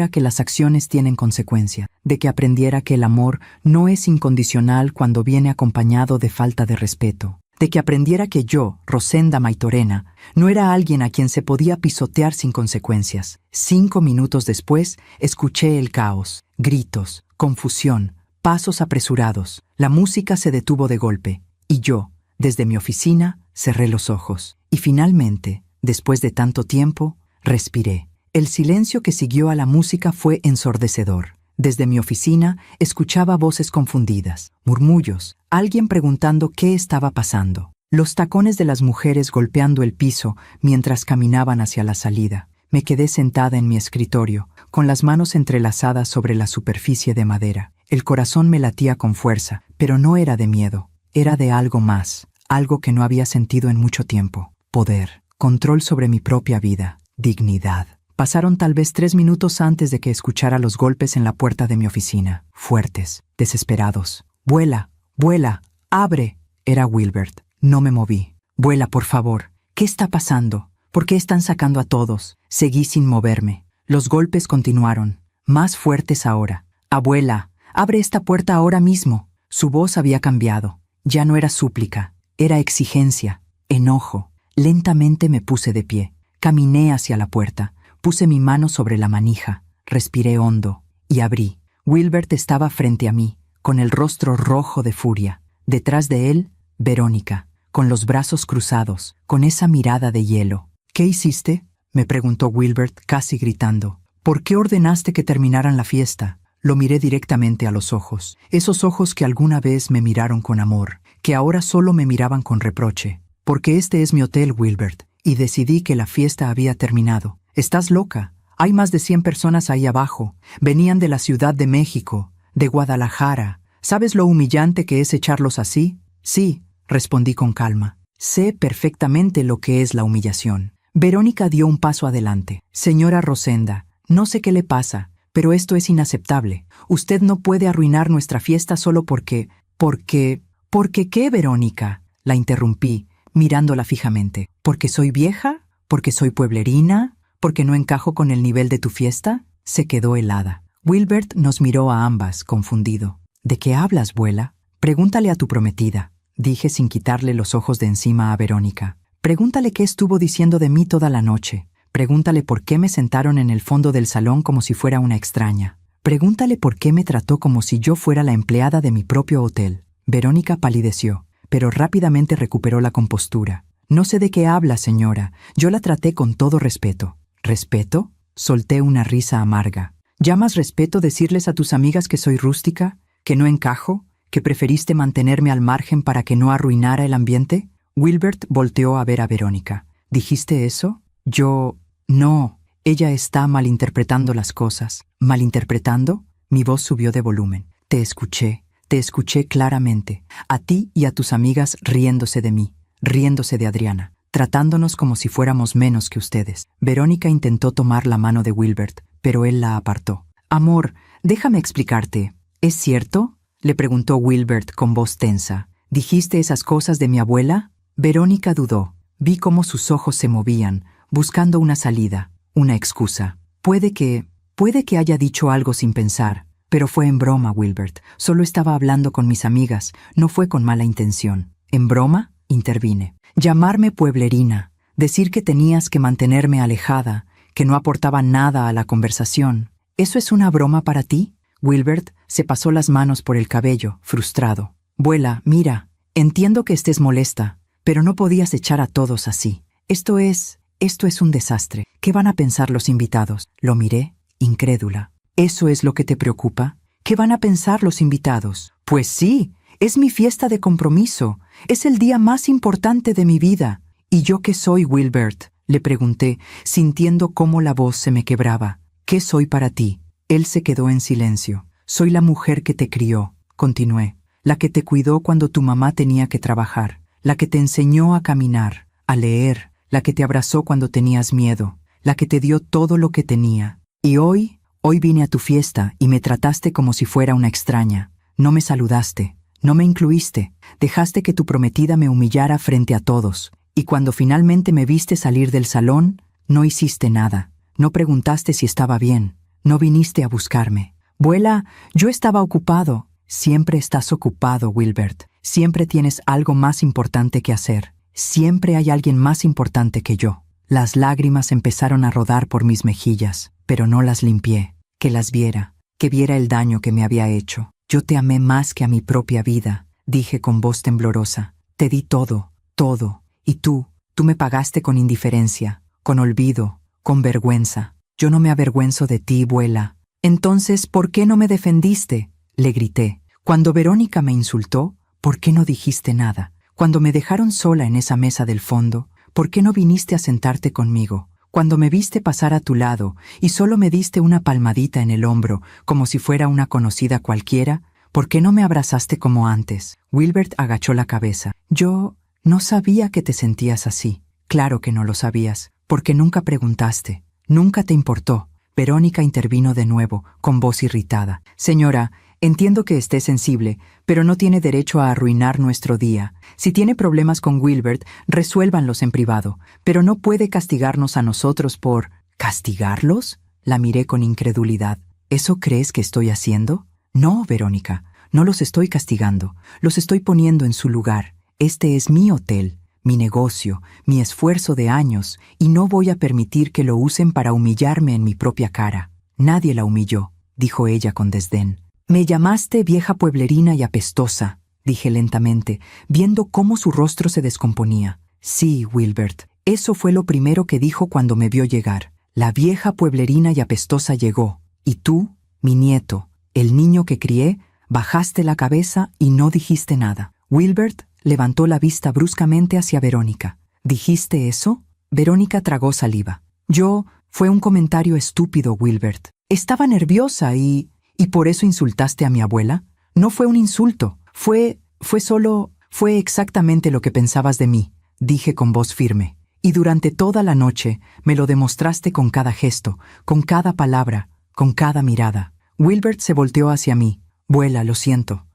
que las acciones tienen consecuencia, de que aprendiera que el amor no es incondicional cuando viene acompañado de falta de respeto, de que aprendiera que yo, Rosenda Maitorena, no era alguien a quien se podía pisotear sin consecuencias. 5 minutos después, escuché el caos, gritos, confusión, pasos apresurados. La música se detuvo de golpe, y yo, desde mi oficina, cerré los ojos. Y finalmente, después de tanto tiempo, respiré. El silencio que siguió a la música fue ensordecedor. Desde mi oficina escuchaba voces confundidas, murmullos, alguien preguntando qué estaba pasando. Los tacones de las mujeres golpeando el piso mientras caminaban hacia la salida. Me quedé sentada en mi escritorio, con las manos entrelazadas sobre la superficie de madera. El corazón me latía con fuerza, pero no era de miedo, era de algo más, algo que no había sentido en mucho tiempo. poder, control sobre mi propia vida, dignidad. Pasaron tal vez 3 minutos antes de que escuchara los golpes en la puerta de mi oficina, fuertes, desesperados. «Vuela, vuela, abre». Era Wilbert. No me moví. «Vuela, por favor. ¿Qué está pasando? ¿Por qué están sacando a todos?» Seguí sin moverme. Los golpes continuaron, más fuertes ahora. «Abuela, abre esta puerta ahora mismo». Su voz había cambiado. Ya no era súplica, era exigencia, enojo. Lentamente me puse de pie. Caminé hacia la puerta. Puse mi mano sobre la manija, respiré hondo y abrí. Wilbert estaba frente a mí, con el rostro rojo de furia. Detrás de él, Verónica, con los brazos cruzados, con esa mirada de hielo. «¿Qué hiciste?», me preguntó Wilbert, casi gritando. «¿Por qué ordenaste que terminaran la fiesta?». Lo miré directamente a los ojos, esos ojos que alguna vez me miraron con amor, que ahora solo me miraban con reproche. «Porque este es mi hotel, Wilbert, y decidí que la fiesta había terminado». «Estás loca. Hay más de 100 personas ahí abajo. Venían de la Ciudad de México, de Guadalajara. ¿Sabes lo humillante que es echarlos así?». «Sí», respondí con calma. «Sé perfectamente lo que es la humillación». Verónica dio un paso adelante. «Señora Rosenda, no sé qué le pasa, pero esto es inaceptable. Usted no puede arruinar nuestra fiesta solo porque... ¿Porque qué, Verónica?», la interrumpí, mirándola fijamente. «¿Porque soy vieja? ¿Porque soy pueblerina? ¿Porque no encajo con el nivel de tu fiesta?». Se quedó helada. Wilbert nos miró a ambas, confundido. «¿De qué hablas, abuela?». «Pregúntale a tu prometida», dije sin quitarle los ojos de encima a Verónica. «Pregúntale qué estuvo diciendo de mí toda la noche. Pregúntale por qué me sentaron en el fondo del salón como si fuera una extraña. Pregúntale por qué me trató como si yo fuera la empleada de mi propio hotel». Verónica palideció, pero rápidamente recuperó la compostura. «No sé de qué habla, señora. Yo la traté con todo respeto». «¿Respeto?», solté una risa amarga. «¿Llamas respeto decirles a tus amigas que soy rústica, que no encajo, que preferiste mantenerme al margen para que no arruinara el ambiente?». Wilbert volteó a ver a Verónica. «¿Dijiste eso?». «Yo... no. Ella está malinterpretando las cosas». «¿Malinterpretando?». Mi voz subió de volumen. Te escuché claramente. A ti y a tus amigas riéndose de mí, riéndose de Adriana, tratándonos como si fuéramos menos que ustedes». Verónica intentó tomar la mano de Wilbert, pero él la apartó. «Amor, déjame explicarte. ¿Es cierto?», le preguntó Wilbert con voz tensa. «¿Dijiste esas cosas de mi abuela?». Verónica dudó. Vi cómo sus ojos se movían, buscando una salida, una excusa. Puede que haya dicho algo sin pensar, pero fue en broma, Wilbert. Solo estaba hablando con mis amigas, no fue con mala intención». «¿En broma?», intervine. «Llamarme pueblerina, decir que tenías que mantenerme alejada, que no aportaba nada a la conversación. ¿Eso es una broma para ti?». Wilbert se pasó las manos por el cabello, frustrado. «Abuela, mira, entiendo que estés molesta, pero no podías echar a todos así. Esto es un desastre. ¿Qué van a pensar los invitados?». Lo miré, incrédula. «¿Eso es lo que te preocupa? ¿Qué van a pensar los invitados?». «Pues sí, es mi fiesta de compromiso. Es el día más importante de mi vida». «¿Y yo qué soy, Wilbert?», le pregunté, sintiendo cómo la voz se me quebraba. «¿Qué soy para ti?». Él se quedó en silencio. «Soy la mujer que te crió», continué, «la que te cuidó cuando tu mamá tenía que trabajar, la que te enseñó a caminar, a leer, la que te abrazó cuando tenías miedo, la que te dio todo lo que tenía. Y hoy vine a tu fiesta y me trataste como si fuera una extraña. No me saludaste, no me incluiste, dejaste que tu prometida me humillara frente a todos. Y cuando finalmente me viste salir del salón, no hiciste nada, no preguntaste si estaba bien, no viniste a buscarme». «Abuela, yo estaba ocupado». «Siempre estás ocupado, Wilbert. Siempre tienes algo más importante que hacer. Siempre hay alguien más importante que yo». Las lágrimas empezaron a rodar por mis mejillas, pero no las limpié. Que las viera, que viera el daño que me había hecho. «Yo te amé más que a mi propia vida», dije con voz temblorosa. «Te di todo, todo. Y tú me pagaste con indiferencia, con olvido, con vergüenza. Yo no me avergüenzo de ti, abuela». «Entonces, ¿por qué no me defendiste?», le grité. «Cuando Verónica me insultó, ¿por qué no dijiste nada? Cuando me dejaron sola en esa mesa del fondo, ¿por qué no viniste a sentarte conmigo? Cuando me viste pasar a tu lado y solo me diste una palmadita en el hombro, como si fuera una conocida cualquiera, ¿por qué no me abrazaste como antes?». Wilbert agachó la cabeza. «Yo no sabía que te sentías así». Claro que no lo sabías, porque nunca preguntaste. Nunca te importó. Verónica intervino de nuevo, con voz irritada. Señora, entiendo que esté sensible, pero no tiene derecho a arruinar nuestro día. Si tiene problemas con Wilbert, resuélvanlos en privado, pero no puede castigarnos a nosotros por... ¿Castigarlos? La miré con incredulidad. ¿Eso crees que estoy haciendo? No, Verónica, no los estoy castigando, los estoy poniendo en su lugar. Este es mi hotel, mi negocio, mi esfuerzo de años, y no voy a permitir que lo usen para humillarme en mi propia cara. Nadie la humilló, dijo ella con desdén. Me llamaste vieja pueblerina y apestosa, dije lentamente, viendo cómo su rostro se descomponía. Sí, Wilbert, eso fue lo primero que dijo cuando me vio llegar. La vieja pueblerina y apestosa llegó, y tú, mi nieto, el niño que crié, bajaste la cabeza y no dijiste nada. Wilbert levantó la vista bruscamente hacia Verónica. ¿Dijiste eso? Verónica tragó saliva. Fue un comentario estúpido, Wilbert. Estaba nerviosa y por eso insultaste a mi abuela. No fue un insulto. Fue exactamente lo que pensabas de mí, dije con voz firme. Y durante toda la noche me lo demostraste con cada gesto, con cada palabra, con cada mirada. Wilbert se volteó hacia mí. Abuela, lo siento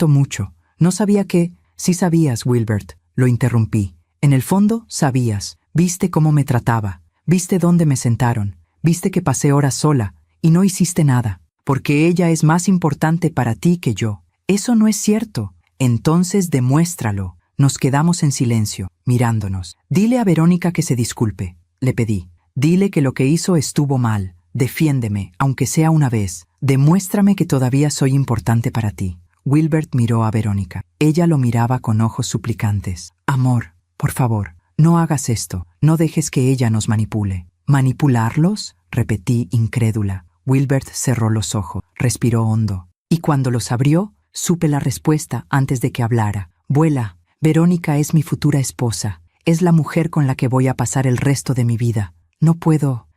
mucho. No sabía que... Sí sabías, Wilbert, lo interrumpí. En el fondo, sabías. Viste cómo me trataba. Viste dónde me sentaron. Viste que pasé horas sola y no hiciste nada. Porque ella es más importante para ti que yo. Eso no es cierto. Entonces demuéstralo. Nos quedamos en silencio, mirándonos. Dile a Verónica que se disculpe, le pedí. Dile que lo que hizo estuvo mal. Defiéndeme, aunque sea una vez. Demuéstrame que todavía soy importante para ti. Wilbert miró a Verónica. Ella lo miraba con ojos suplicantes. Amor, por favor, no hagas esto. No dejes que ella nos manipule. ¿Manipularlos? Repetí, incrédula. Wilbert cerró los ojos, respiró hondo. Y cuando los abrió, supe la respuesta antes de que hablara. Abuela, Verónica es mi futura esposa. Es la mujer con la que voy a pasar el resto de mi vida. No puedo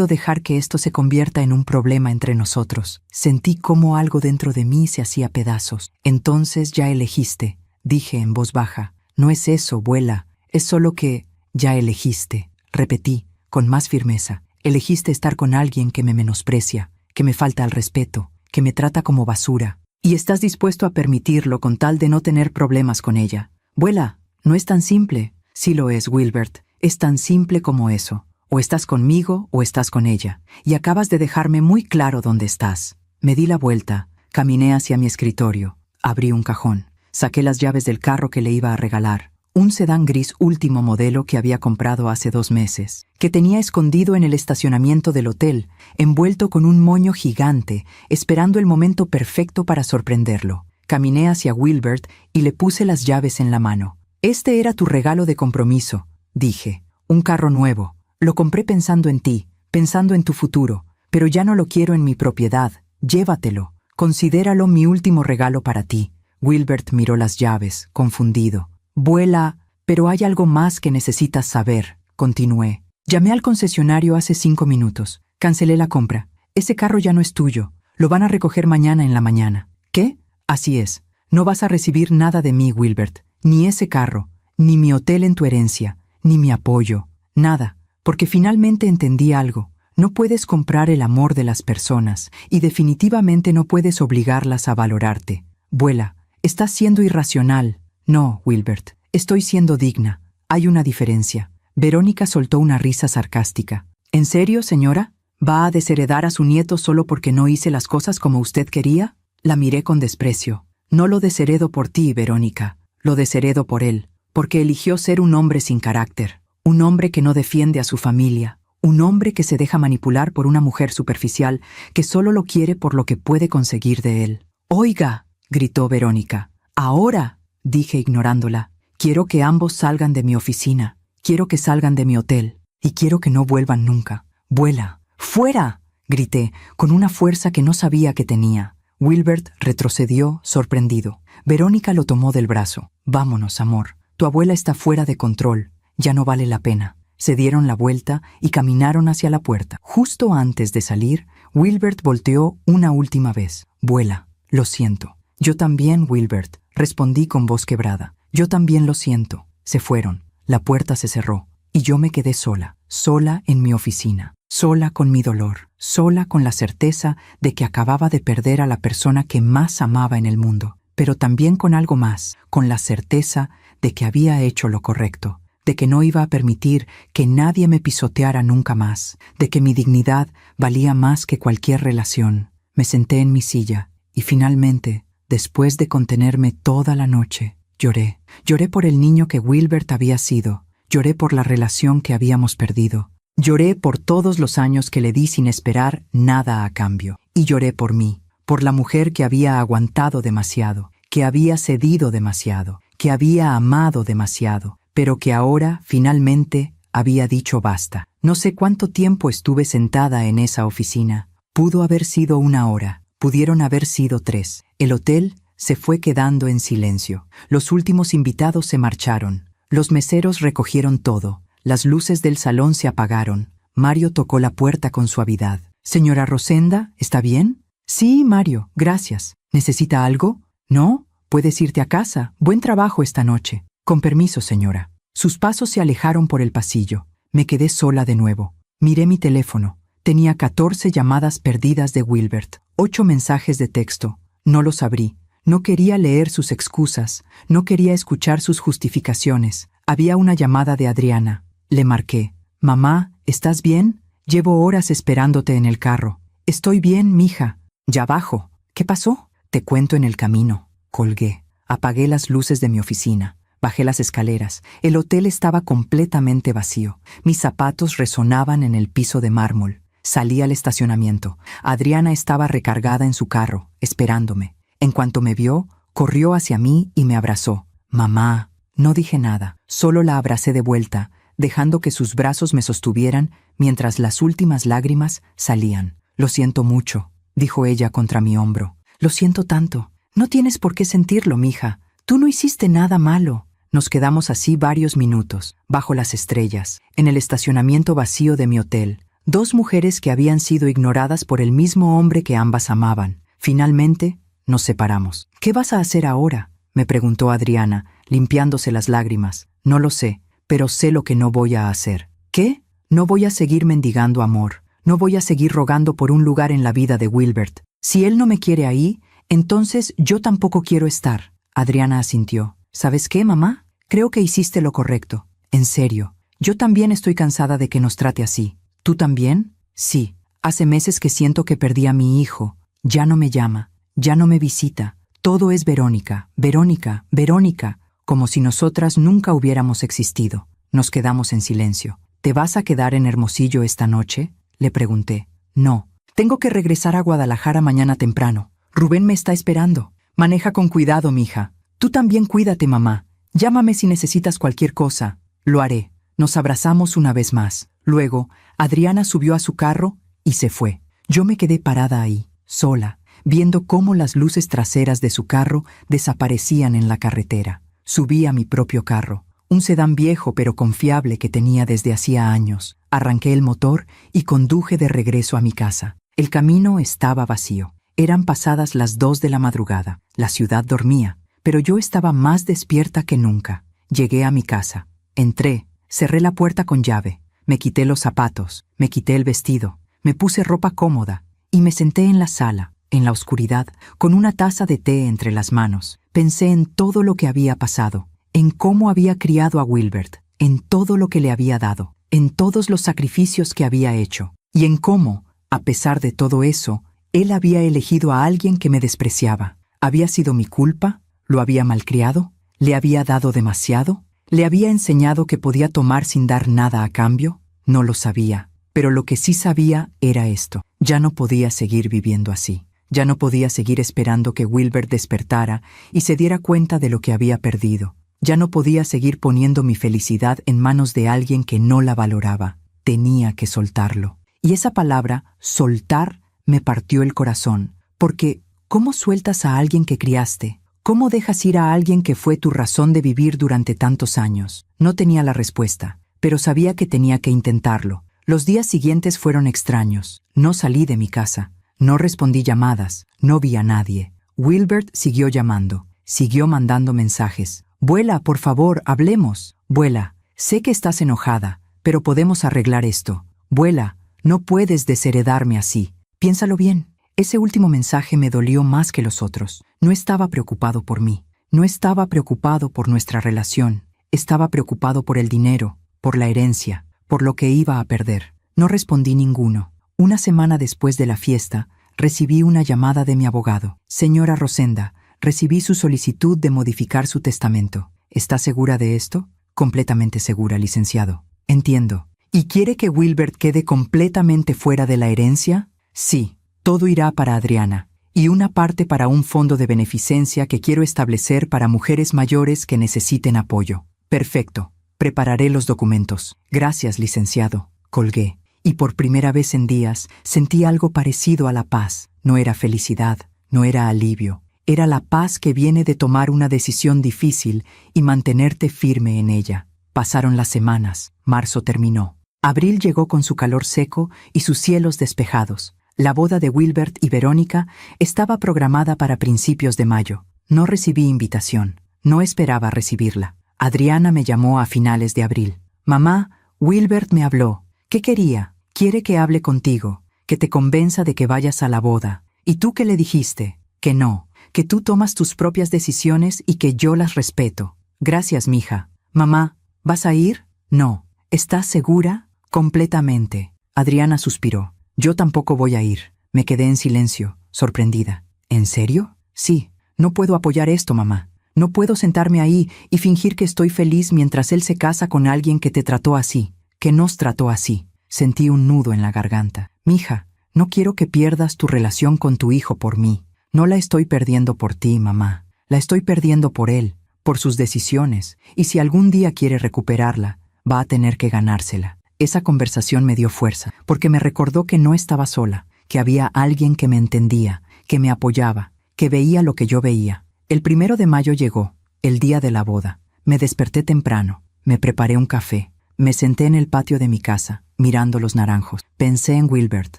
dejar que esto se convierta en un problema entre nosotros. Sentí cómo algo dentro de mí se hacía pedazos. Entonces ya elegiste, dije en voz baja. No es eso, abuela. Es solo que ya elegiste. Repetí, con más firmeza. Elegiste estar con alguien que me menosprecia, que me falta al respeto, que me trata como basura. Y estás dispuesto a permitirlo con tal de no tener problemas con ella. Abuela, no es tan simple. Sí lo es, Wilbert. Es tan simple como eso. O estás conmigo o estás con ella. Y acabas de dejarme muy claro dónde estás. Me di la vuelta, caminé hacia mi escritorio, abrí un cajón, saqué las llaves del carro que le iba a regalar. Un sedán gris último modelo que había comprado hace 2 meses, que tenía escondido en el estacionamiento del hotel, envuelto con un moño gigante, esperando el momento perfecto para sorprenderlo. Caminé hacia Wilbert y le puse las llaves en la mano. Este era tu regalo de compromiso, dije. Un carro nuevo. Lo compré pensando en ti, pensando en tu futuro, pero ya no lo quiero en mi propiedad. Llévatelo. Considéralo mi último regalo para ti. Wilbert miró las llaves, confundido. Abuela, pero hay algo más que necesitas saber, continué. Llamé al concesionario hace 5 minutos. Cancelé la compra. Ese carro ya no es tuyo. Lo van a recoger mañana en la mañana. ¿Qué? Así es. No vas a recibir nada de mí, Wilbert. Ni ese carro, ni mi hotel en tu herencia, ni mi apoyo. Nada. Porque finalmente entendí algo. No puedes comprar el amor de las personas y definitivamente no puedes obligarlas a valorarte. Abuela, estás siendo irracional. No, Wilbert, estoy siendo digna. Hay una diferencia. Verónica soltó una risa sarcástica. ¿En serio, señora? ¿Va a desheredar a su nieto solo porque no hice las cosas como usted quería? La miré con desprecio. No lo desheredo por ti, Verónica. Lo desheredo por él, porque eligió ser un hombre sin carácter. Un hombre que no defiende a su familia. Un hombre que se deja manipular por una mujer superficial que solo lo quiere por lo que puede conseguir de él. «Oiga», gritó Verónica. «Ahora», dije ignorándola. «Quiero que ambos salgan de mi oficina. Quiero que salgan de mi hotel. Y quiero que no vuelvan nunca. Vuela. ¡Fuera!», grité, con una fuerza que no sabía que tenía. Wilbert retrocedió, sorprendido. Verónica lo tomó del brazo. «Vámonos, amor. Tu abuela está fuera de control. Ya no vale la pena». Se dieron la vuelta y caminaron hacia la puerta. Justo antes de salir, Wilbert volteó una última vez. «Vuela. Lo siento». «Yo también, Wilbert», respondí con voz quebrada. «Yo también lo siento». Se fueron. La puerta se cerró. y yo me quedé sola, sola en mi oficina, sola con mi dolor, sola con la certeza de que acababa de perder a la persona que más amaba en el mundo, pero también con algo más, con la certeza de que había hecho lo correcto, de que no iba a permitir que nadie me pisoteara nunca más, de que mi dignidad valía más que cualquier relación. Me senté en mi silla y finalmente, después de contenerme toda la noche, lloré. Lloré por el niño que Wilbert había sido. Lloré por la relación que habíamos perdido. Lloré por todos los años que le di sin esperar nada a cambio. Y lloré por mí, por la mujer que había aguantado demasiado, que había cedido demasiado, que había amado demasiado, pero que ahora, finalmente, había dicho basta. No sé cuánto tiempo estuve sentada en esa oficina. Pudo haber sido 1 hora, pudieron haber sido 3. El hotel se fue quedando en silencio. Los últimos invitados se marcharon. Los meseros recogieron todo. Las luces del salón se apagaron. Mario tocó la puerta con suavidad. «Señora Rosenda, ¿está bien?» «Sí, Mario, gracias. ¿Necesita algo?» «No, puedes irte a casa. Buen trabajo esta noche». «Con permiso, señora». Sus pasos se alejaron por el pasillo. Me quedé sola de nuevo. Miré mi teléfono. Tenía 14 llamadas perdidas de Wilbert, 8 mensajes de texto. No los abrí. No quería leer sus excusas. No quería escuchar sus justificaciones. Había una llamada de Adriana. Le marqué. «Mamá, ¿estás bien? Llevo horas esperándote en el carro». «Estoy bien, mija». «Ya bajo». «¿Qué pasó?» «Te cuento en el camino». Colgué. Apagué las luces de mi oficina. Bajé las escaleras. El hotel estaba completamente vacío. Mis zapatos resonaban en el piso de mármol. Salí al estacionamiento. Adriana estaba recargada en su carro, esperándome. En cuanto me vio, corrió hacia mí y me abrazó. «Mamá». No dije nada, solo la abracé de vuelta, dejando que sus brazos me sostuvieran mientras las últimas lágrimas salían. «Lo siento mucho», dijo ella contra mi hombro. «Lo siento tanto. No tienes por qué sentirlo, mija. Tú no hiciste nada malo». Nos quedamos así varios minutos, bajo las estrellas, en el estacionamiento vacío de mi hotel. 2 mujeres que habían sido ignoradas por el mismo hombre que ambas amaban. Finalmente, nos separamos. «¿Qué vas a hacer ahora?», me preguntó Adriana, limpiándose las lágrimas. «No lo sé, pero sé lo que no voy a hacer». «¿Qué?» «No voy a seguir mendigando amor. No voy a seguir rogando por un lugar en la vida de Wilbert. Si él no me quiere ahí, entonces yo tampoco quiero estar». Adriana asintió. «¿Sabes qué, mamá? Creo que hiciste lo correcto. En serio. Yo también estoy cansada de que nos trate así». «¿Tú también?» «Sí. Hace meses que siento que perdí a mi hijo. Ya no me llama. Ya no me visita. Todo es Verónica, Verónica, Verónica, como si nosotras nunca hubiéramos existido». Nos quedamos en silencio. «¿Te vas a quedar en Hermosillo esta noche?», le pregunté. «No. Tengo que regresar a Guadalajara mañana temprano. Rubén me está esperando». «Maneja con cuidado, mija. Tú también cuídate, mamá. Llámame si necesitas cualquier cosa». «Lo haré». Nos abrazamos una vez más. Luego, Adriana subió a su carro y se fue. Yo me quedé parada ahí, sola, viendo cómo las luces traseras de su carro desaparecían en la carretera. Subí a mi propio carro, un sedán viejo pero confiable que tenía desde hacía años. Arranqué el motor y conduje de regreso a mi casa. El camino estaba vacío. Eran pasadas las 2 de la madrugada. La ciudad dormía, pero yo estaba más despierta que nunca. Llegué a mi casa. Entré, cerré la puerta con llave. Me quité los zapatos, me quité el vestido, me puse ropa cómoda y me senté en la sala, en la oscuridad, con una taza de té entre las manos. Pensé en todo lo que había pasado, en cómo había criado a Wilbert, en todo lo que le había dado, en todos los sacrificios que había hecho, y en cómo, a pesar de todo eso, él había elegido a alguien que me despreciaba. ¿Había sido mi culpa? ¿Lo había malcriado? ¿Le había dado demasiado? ¿Le había enseñado que podía tomar sin dar nada a cambio? No lo sabía, pero lo que sí sabía era esto. Ya no podía seguir viviendo así. Ya no podía seguir esperando que Wilbert despertara y se diera cuenta de lo que había perdido. Ya no podía seguir poniendo mi felicidad en manos de alguien que no la valoraba. Tenía que soltarlo. Y esa palabra, soltar, me partió el corazón. Porque, ¿cómo sueltas a alguien que criaste? ¿Cómo dejas ir a alguien que fue tu razón de vivir durante tantos años? No tenía la respuesta, pero sabía que tenía que intentarlo. Los días siguientes fueron extraños. No salí de mi casa. No respondí llamadas. No vi a nadie. Wilbert siguió llamando. Siguió mandando mensajes. «Vuela, por favor, hablemos». «Vuela, sé que estás enojada, pero podemos arreglar esto. Vuela, no puedes desheredarme así. Piénsalo bien. Ese último mensaje me dolió más que los otros. No estaba preocupado por mí. No estaba preocupado por nuestra relación. Estaba preocupado por el dinero, por la herencia, por lo que iba a perder. No respondí ninguno. Una semana después de la fiesta, recibí una llamada de mi abogado. Señora Rosenda, recibí su solicitud de modificar su testamento. ¿Está segura de esto? Completamente segura, licenciado. Entiendo. ¿Y quiere que Wilbert quede completamente fuera de la herencia? Sí, todo irá para Adriana, y una parte para un fondo de beneficencia que quiero establecer para mujeres mayores que necesiten apoyo. Perfecto. Prepararé los documentos. Gracias, licenciado. Colgué. Y por primera vez en días sentí algo parecido a la paz. No era felicidad, no era alivio. Era la paz que viene de tomar una decisión difícil y mantenerte firme en ella. Pasaron las semanas. Marzo terminó. Abril llegó con su calor seco y sus cielos despejados. La boda de Wilbert y Verónica estaba programada para principios de mayo. No recibí invitación. No esperaba recibirla. Adriana me llamó a finales de abril. Mamá, Wilbert me habló. ¿Qué quería? Quiere que hable contigo, que te convenza de que vayas a la boda. ¿Y tú qué le dijiste? Que no, que tú tomas tus propias decisiones y que yo las respeto. Gracias, mija. Mamá, ¿vas a ir? No. ¿Estás segura? Completamente. Adriana suspiró. Yo tampoco voy a ir. Me quedé en silencio, sorprendida. ¿En serio? Sí. No puedo apoyar esto, mamá. No puedo sentarme ahí y fingir que estoy feliz mientras él se casa con alguien que te trató así, que nos trató así. Sentí un nudo en la garganta. Mija, no quiero que pierdas tu relación con tu hijo por mí. No la estoy perdiendo por ti, mamá. La estoy perdiendo por él, por sus decisiones, y si algún día quiere recuperarla, va a tener que ganársela. Esa conversación me dio fuerza, porque me recordó que no estaba sola, que había alguien que me entendía, que me apoyaba, que veía lo que yo veía. El 1 de mayo llegó, el día de la boda. Me desperté temprano, me preparé un café, me senté en el patio de mi casa, mirando los naranjos. Pensé en Wilbert,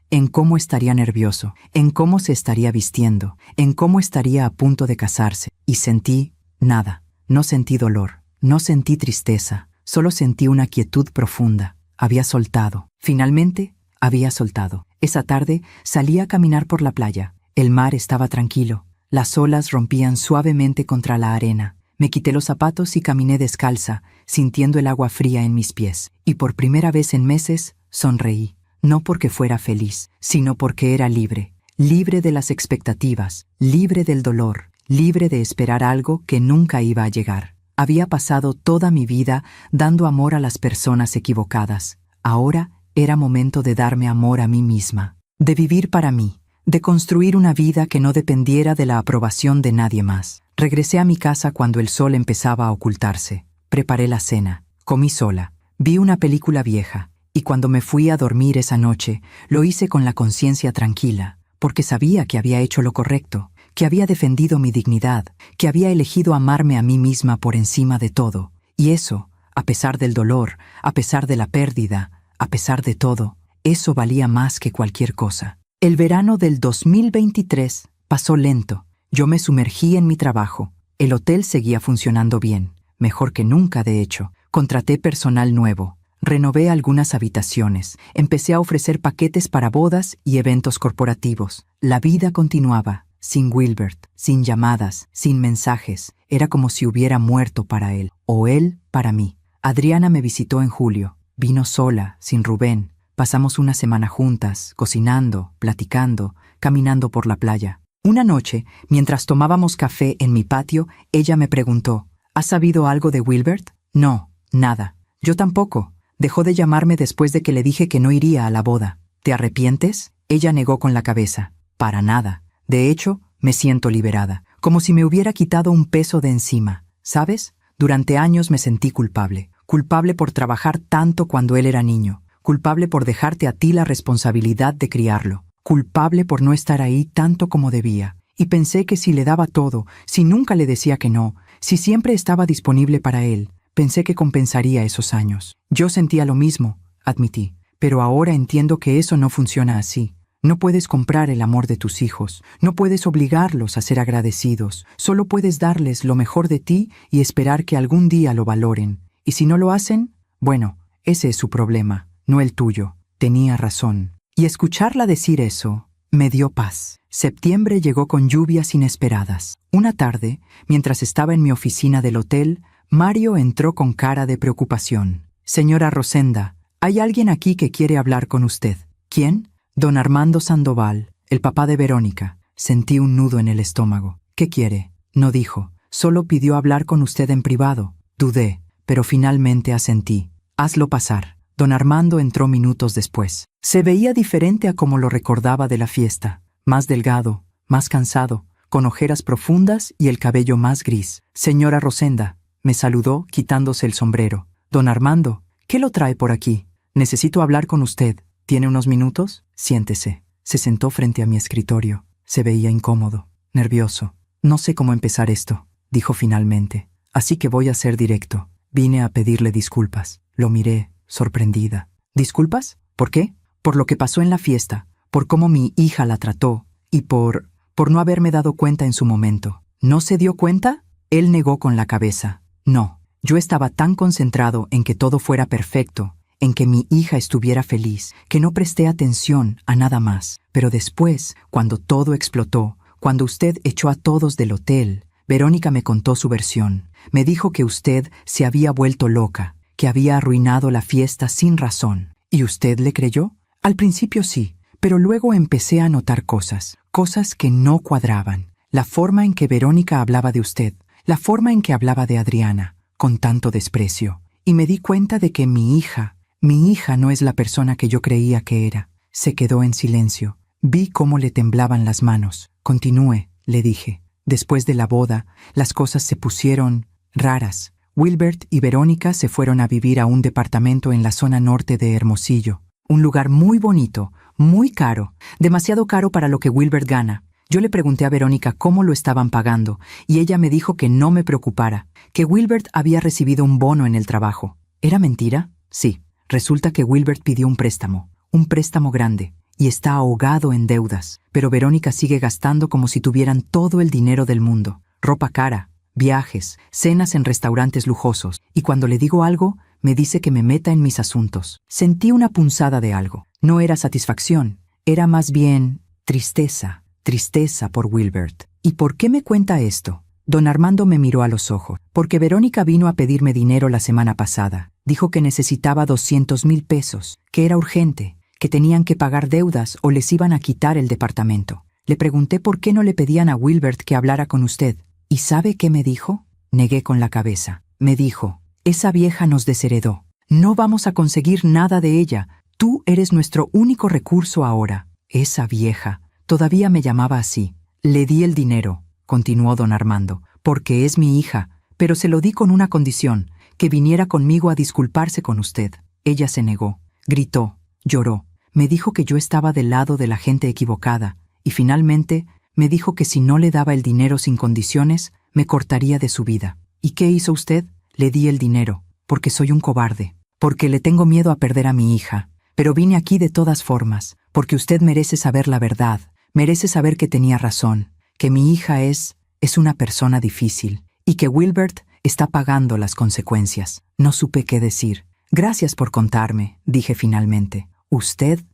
en cómo estaría nervioso, en cómo se estaría vistiendo, en cómo estaría a punto de casarse. Y sentí nada. No sentí dolor, no sentí tristeza, solo sentí una quietud profunda. Había soltado. Finalmente, había soltado. Esa tarde salí a caminar por la playa. El mar estaba tranquilo. Las olas rompían suavemente contra la arena. Me quité los zapatos y caminé descalza, sintiendo el agua fría en mis pies. Y por primera vez en meses, sonreí. No porque fuera feliz, sino porque era libre. Libre de las expectativas, libre del dolor, libre de esperar algo que nunca iba a llegar. Había pasado toda mi vida dando amor a las personas equivocadas. Ahora era momento de darme amor a mí misma, de vivir para mí, de construir una vida que no dependiera de la aprobación de nadie más. Regresé a mi casa cuando el sol empezaba a ocultarse. Preparé la cena, comí sola, vi una película vieja, y cuando me fui a dormir esa noche, lo hice con la conciencia tranquila, porque sabía que había hecho lo correcto, que había defendido mi dignidad, que había elegido amarme a mí misma por encima de todo. Y eso, a pesar del dolor, a pesar de la pérdida, a pesar de todo, eso valía más que cualquier cosa. El verano del 2023 pasó lento. Yo me sumergí en mi trabajo. El hotel seguía funcionando bien, mejor que nunca de hecho. Contraté personal nuevo. Renové algunas habitaciones. Empecé a ofrecer paquetes para bodas y eventos corporativos. La vida continuaba. Sin Wilbert, sin llamadas, sin mensajes. Era como si hubiera muerto para él, o él para mí. Adriana me visitó en julio. Vino sola, sin Rubén. Pasamos una semana juntas, cocinando, platicando, caminando por la playa. Una noche, mientras tomábamos café en mi patio, ella me preguntó, ¿has sabido algo de Wilbert? No, nada. Yo tampoco. Dejó de llamarme después de que le dije que no iría a la boda. ¿Te arrepientes? Ella negó con la cabeza. Para nada. De hecho, me siento liberada, como si me hubiera quitado un peso de encima. ¿Sabes? Durante años me sentí culpable. Culpable por trabajar tanto cuando él era niño. Culpable por dejarte a ti la responsabilidad de criarlo. Culpable por no estar ahí tanto como debía. Y pensé que si le daba todo, si nunca le decía que no, si siempre estaba disponible para él, pensé que compensaría esos años. Yo sentía lo mismo, admití. Pero ahora entiendo que eso no funciona así. No puedes comprar el amor de tus hijos, no puedes obligarlos a ser agradecidos, solo puedes darles lo mejor de ti y esperar que algún día lo valoren. Y si no lo hacen, bueno, Ese es su problema, no el tuyo. Tenía razón. Y escucharla decir eso me dio paz. Septiembre llegó con lluvias inesperadas. Una tarde, mientras estaba en mi oficina del hotel, Mario entró con cara de preocupación. «Señora Rosenda, hay alguien aquí que quiere hablar con usted». «¿Quién?» «Don Armando Sandoval, el papá de Verónica». Sentí un nudo en el estómago. «¿Qué quiere?» No dijo. «Solo pidió hablar con usted en privado». Dudé, pero finalmente asentí. «Hazlo pasar». Don Armando entró minutos después. Se veía diferente a como lo recordaba de la fiesta. Más delgado, más cansado, con ojeras profundas y el cabello más gris. «Señora Rosenda», me saludó quitándose el sombrero. «Don Armando, ¿qué lo trae por aquí? Necesito hablar con usted. ¿Tiene unos minutos? Siéntese». Se sentó frente a mi escritorio. Se veía incómodo, nervioso. «No sé cómo empezar esto», dijo finalmente. «Así que voy a ser directo. Vine a pedirle disculpas». Lo miré, sorprendida. «¿Disculpas? ¿Por qué?» «Por lo que pasó en la fiesta, por cómo mi hija la trató y por no haberme dado cuenta en su momento». «¿No se dio cuenta?» Él negó con la cabeza. «No, yo estaba tan concentrado en que todo fuera perfecto, en que mi hija estuviera feliz, que no presté atención a nada más. Pero después, cuando todo explotó, cuando usted echó a todos del hotel, Verónica me contó su versión. Me dijo que usted se había vuelto loca, que había arruinado la fiesta sin razón. ¿Y usted le creyó? Al principio sí, pero luego empecé a notar cosas que no cuadraban. La forma en que Verónica hablaba de usted, la forma en que hablaba de Adriana, con tanto desprecio. Y me di cuenta de que mi hija no es la persona que yo creía que era». Se quedó en silencio. Vi cómo le temblaban las manos. «Continúe», le dije. «Después de la boda, las cosas se pusieron raras. Wilbert y Verónica se fueron a vivir a un departamento en la zona norte de Hermosillo. Un lugar muy bonito, muy caro, demasiado caro para lo que Wilbert gana. Yo le pregunté a Verónica cómo lo estaban pagando y ella me dijo que no me preocupara, que Wilbert había recibido un bono en el trabajo». ¿Era mentira? Sí. Resulta que Wilbert pidió un préstamo grande, y está ahogado en deudas. Pero Verónica sigue gastando como si tuvieran todo el dinero del mundo. Ropa cara, viajes, cenas en restaurantes lujosos. Y cuando le digo algo, me dice que me meta en mis asuntos. Sentí una punzada de algo. No era satisfacción, era más bien tristeza por Wilbert. ¿Y por qué me cuenta esto? Don Armando me miró a los ojos. «Porque Verónica vino a pedirme dinero la semana pasada. Dijo que necesitaba 200,000 pesos, que era urgente, que tenían que pagar deudas o les iban a quitar el departamento. Le pregunté por qué no le pedían a Wilbert que hablara con usted. ¿Y sabe qué me dijo?» Negué con la cabeza. Me dijo: «Esa vieja nos desheredó. No vamos a conseguir nada de ella. Tú eres nuestro único recurso ahora». Esa vieja. Todavía me llamaba así. «Le di el dinero», continuó don Armando, «porque es mi hija, pero se lo di con una condición, que viniera conmigo a disculparse con usted». Ella se negó, gritó, lloró, me dijo que yo estaba del lado de la gente equivocada, y finalmente me dijo que si no le daba el dinero sin condiciones, me cortaría de su vida. ¿Y qué hizo usted? Le di el dinero, porque soy un cobarde, porque le tengo miedo a perder a mi hija, pero vine aquí de todas formas, porque usted merece saber la verdad, merece saber que tenía razón, que mi hija es una persona difícil, y que Wilbert está pagando las consecuencias». No supe qué decir. «Gracias por contarme», dije finalmente. ¿Usted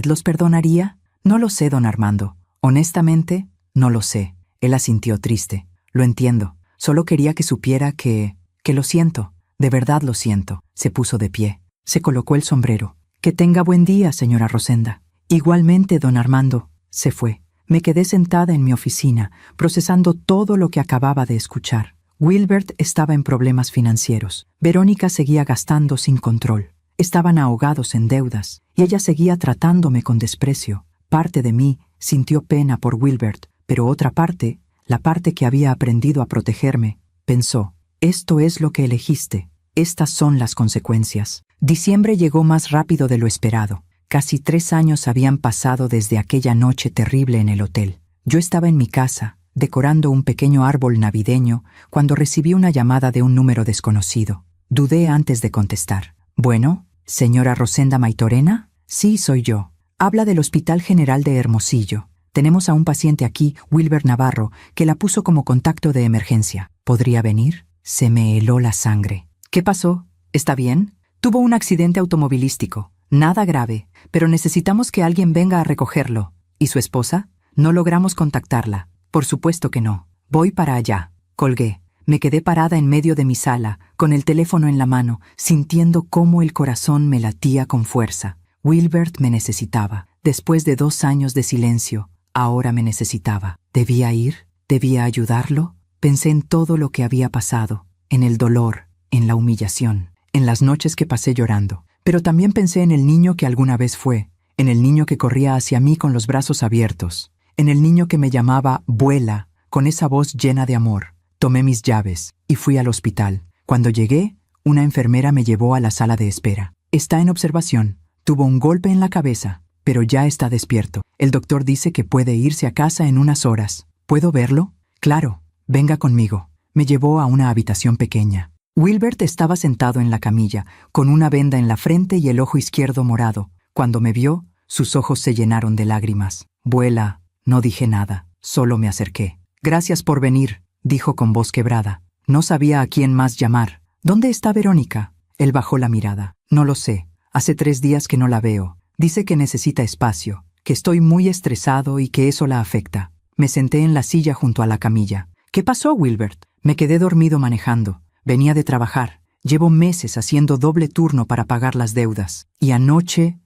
los perdonaría? No lo sé, don Armando. Honestamente, no lo sé. Él asintió triste. «Lo entiendo. Solo quería que supiera que lo siento. De verdad lo siento». Se puso de pie. Se colocó el sombrero. «Que tenga buen día, señora Rosenda». «Igualmente, don Armando». Se fue. Me quedé sentada en mi oficina, procesando todo lo que acababa de escuchar. Wilbert estaba en problemas financieros. Verónica seguía gastando sin control. Estaban ahogados en deudas, y ella seguía tratándome con desprecio. Parte de mí sintió pena por Wilbert, pero otra parte, la parte que había aprendido a protegerme, pensó: «Esto es lo que elegiste. Estas son las consecuencias». Diciembre llegó más rápido de lo esperado. Casi 3 años habían pasado desde aquella noche terrible en el hotel. Yo estaba en mi casa, decorando un pequeño árbol navideño, cuando recibí una llamada de un número desconocido. Dudé antes de contestar. «Bueno, ¿señora Rosenda Maitorena?» «Sí, soy yo. Habla del Hospital General de Hermosillo. Tenemos a un paciente aquí, Wilbert Navarro, que la puso como contacto de emergencia. ¿Podría venir?» Se me heló la sangre. «¿Qué pasó? ¿Está bien?» Tuvo un accidente automovilístico. Nada grave, pero necesitamos que alguien venga a recogerlo. ¿Y su esposa? No logramos contactarla. Por supuesto que no. Voy para allá. Colgué. Me quedé parada en medio de mi sala, con el teléfono en la mano, sintiendo cómo el corazón me latía con fuerza. Wilbert me necesitaba. Después de 2 años de silencio, ahora me necesitaba. ¿Debía ir? ¿Debía ayudarlo? Pensé en todo lo que había pasado, en el dolor, en la humillación, en las noches que pasé llorando. Pero también pensé en el niño que alguna vez fue, en el niño que corría hacia mí con los brazos abiertos, en el niño que me llamaba «Vuela», con esa voz llena de amor. Tomé mis llaves y fui al hospital. Cuando llegué, una enfermera me llevó a la sala de espera. Está en observación. Tuvo un golpe en la cabeza, pero ya está despierto. El doctor dice que puede irse a casa en unas horas. ¿Puedo verlo? Claro. Venga conmigo. Me llevó a una habitación pequeña. Wilbert estaba sentado en la camilla, con una venda en la frente y el ojo izquierdo morado. Cuando me vio, sus ojos se llenaron de lágrimas. «Vuela». No dije nada, solo me acerqué. «Gracias por venir», dijo con voz quebrada. No sabía a quién más llamar. «¿Dónde está Verónica?» Él bajó la mirada. «No lo sé. Hace 3 días que no la veo. Dice que necesita espacio, que estoy muy estresado y que eso la afecta». Me senté en la silla junto a la camilla. «¿Qué pasó, Wilbert?» Me quedé dormido manejando. Venía de trabajar. Llevo meses haciendo doble turno para pagar las deudas. Y anoche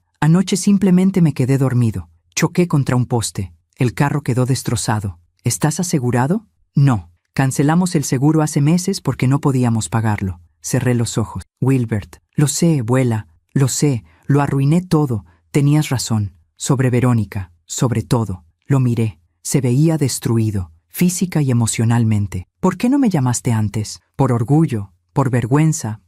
simplemente me quedé dormido. Choqué contra un poste. El carro quedó destrozado. ¿Estás asegurado? No. Cancelamos el seguro hace meses porque no podíamos pagarlo. Cerré los ojos. Wilbert, lo sé, Vuela, lo sé, lo arruiné todo. Tenías razón. Sobre Verónica, sobre todo. Lo miré. Se veía destruido, física y emocionalmente. ¿Por qué no me llamaste antes? Por orgullo, por vergüenza,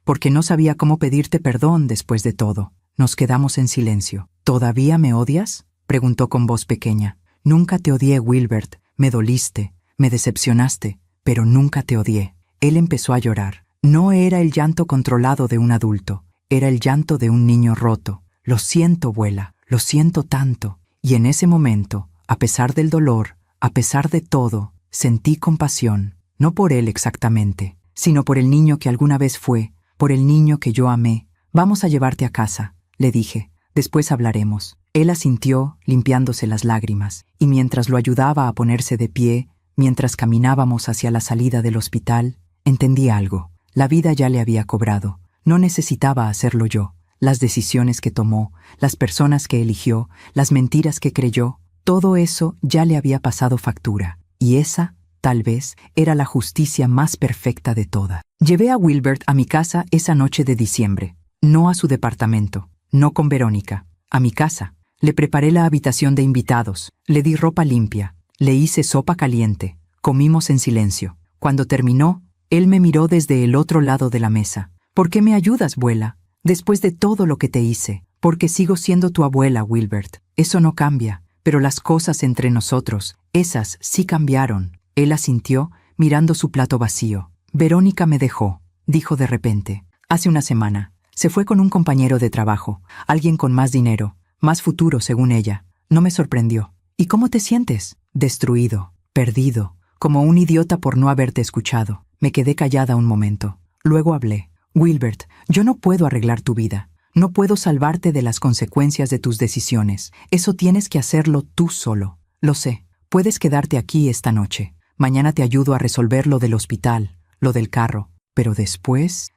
porque no sabía cómo pedirte perdón después de todo. Nos quedamos en silencio. ¿Todavía me odias?, preguntó con voz pequeña. Nunca te odié, Wilbert. Me doliste, me decepcionaste, pero nunca te odié. Él empezó a llorar. No era el llanto controlado de un adulto, era el llanto de un niño roto. Lo siento, Vuela, lo siento tanto. Y en ese momento, a pesar del dolor, a pesar de todo, sentí compasión, no por él exactamente, sino por el niño que alguna vez fue, por el niño que yo amé. Vamos a llevarte a casa, le dije. Después hablaremos. Él asintió, limpiándose las lágrimas, y mientras lo ayudaba a ponerse de pie, mientras caminábamos hacia la salida del hospital, entendí algo. La vida ya le había cobrado. No necesitaba hacerlo yo. Las decisiones que tomó, las personas que eligió, las mentiras que creyó, todo eso ya le había pasado factura. Y esa, tal vez, era la justicia más perfecta de todas. Llevé a Wilbert a mi casa esa noche de diciembre. No a su departamento, no con Verónica, a mi casa. Le preparé la habitación de invitados, le di ropa limpia, le hice sopa caliente, comimos en silencio. Cuando terminó, él me miró desde el otro lado de la mesa. ¿Por qué me ayudas, Vuela? Después de todo lo que te hice. Porque sigo siendo tu abuela, Wilbert. Eso no cambia, pero las cosas entre nosotros, esas sí cambiaron. Él asintió, mirando su plato vacío. Verónica me dejó, dijo de repente. Hace una semana. Se fue con un compañero de trabajo, alguien con más dinero, más futuro según ella. No me sorprendió. ¿Y cómo te sientes? Destruido, perdido, como un idiota por no haberte escuchado. Me quedé callada un momento. Luego hablé. Wilbert, yo no puedo arreglar tu vida. No puedo salvarte de las consecuencias de tus decisiones. Eso tienes que hacerlo tú solo. Lo sé. Puedes quedarte aquí esta noche. Mañana te ayudo a resolver lo del hospital, lo del carro. Pero después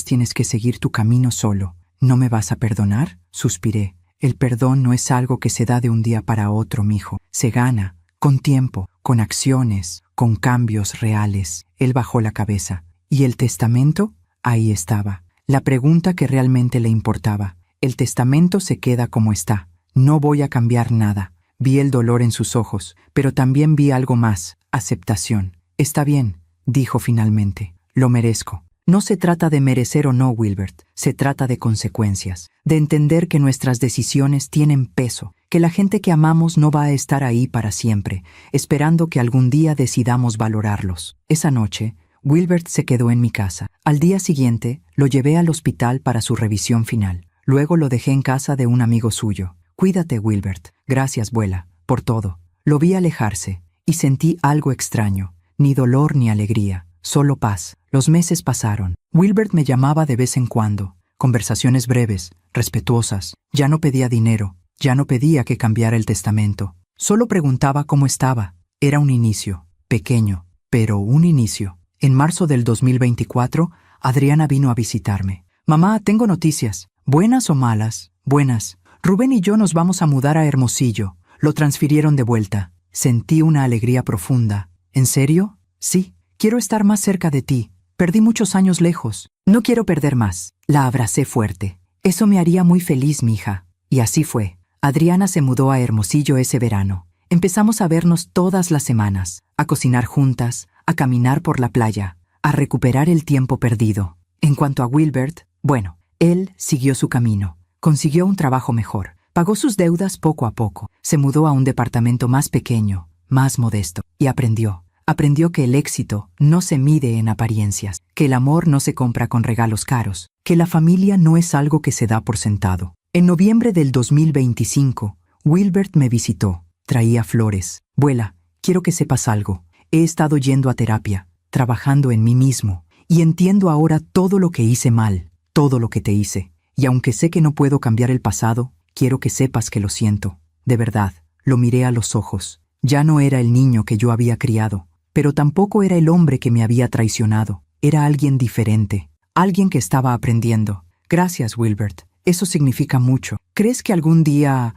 tienes que seguir tu camino solo. ¿No me vas a perdonar? Suspiré. El perdón no es algo que se da de un día para otro, mijo. Se gana, con tiempo, con acciones, con cambios reales. Él bajó la cabeza. ¿Y el testamento? Ahí estaba. La pregunta que realmente le importaba. El testamento se queda como está. No voy a cambiar nada. Vi el dolor en sus ojos, pero también vi algo más. Aceptación. Está bien, dijo finalmente. Lo merezco. No se trata de merecer o no, Wilbert. Se trata de consecuencias. De entender que nuestras decisiones tienen peso. Que la gente que amamos no va a estar ahí para siempre, esperando que algún día decidamos valorarlos. Esa noche, Wilbert se quedó en mi casa. Al día siguiente, lo llevé al hospital para su revisión final. Luego lo dejé en casa de un amigo suyo. Cuídate, Wilbert. Gracias, Vuela, por todo. Lo vi alejarse y sentí algo extraño. Ni dolor ni alegría. Solo paz. Los meses pasaron. Wilbert me llamaba de vez en cuando. Conversaciones breves, respetuosas. Ya no pedía dinero, ya no pedía que cambiara el testamento. Solo preguntaba cómo estaba. Era un inicio, pequeño, pero un inicio. En marzo del 2024, Adriana vino a visitarme. Mamá, tengo noticias. ¿Buenas o malas? Buenas. Rubén y yo nos vamos a mudar a Hermosillo. Lo transfirieron de vuelta. Sentí una alegría profunda. ¿En serio? Sí. Quiero estar más cerca de ti. Perdí muchos años lejos. No quiero perder más. La abracé fuerte. Eso me haría muy feliz, mija. Y así fue. Adriana se mudó a Hermosillo ese verano. Empezamos a vernos todas las semanas, a cocinar juntas, a caminar por la playa, a recuperar el tiempo perdido. En cuanto a Wilbert, bueno, él siguió su camino. Consiguió un trabajo mejor. Pagó sus deudas poco a poco. Se mudó a un departamento más pequeño, más modesto. Y aprendió. Aprendió que el éxito no se mide en apariencias, que el amor no se compra con regalos caros, que la familia no es algo que se da por sentado. En noviembre del 2025, Wilbert me visitó. Traía flores. Abuela, quiero que sepas algo. He estado yendo a terapia, trabajando en mí mismo, y entiendo ahora todo lo que hice mal, todo lo que te hice. Y aunque sé que no puedo cambiar el pasado, quiero que sepas que lo siento. De verdad, lo miré a los ojos. Ya no era el niño que yo había criado, pero tampoco era el hombre que me había traicionado. Era alguien diferente, alguien que estaba aprendiendo. Gracias, Wilbert. Eso significa mucho. ¿Crees que algún día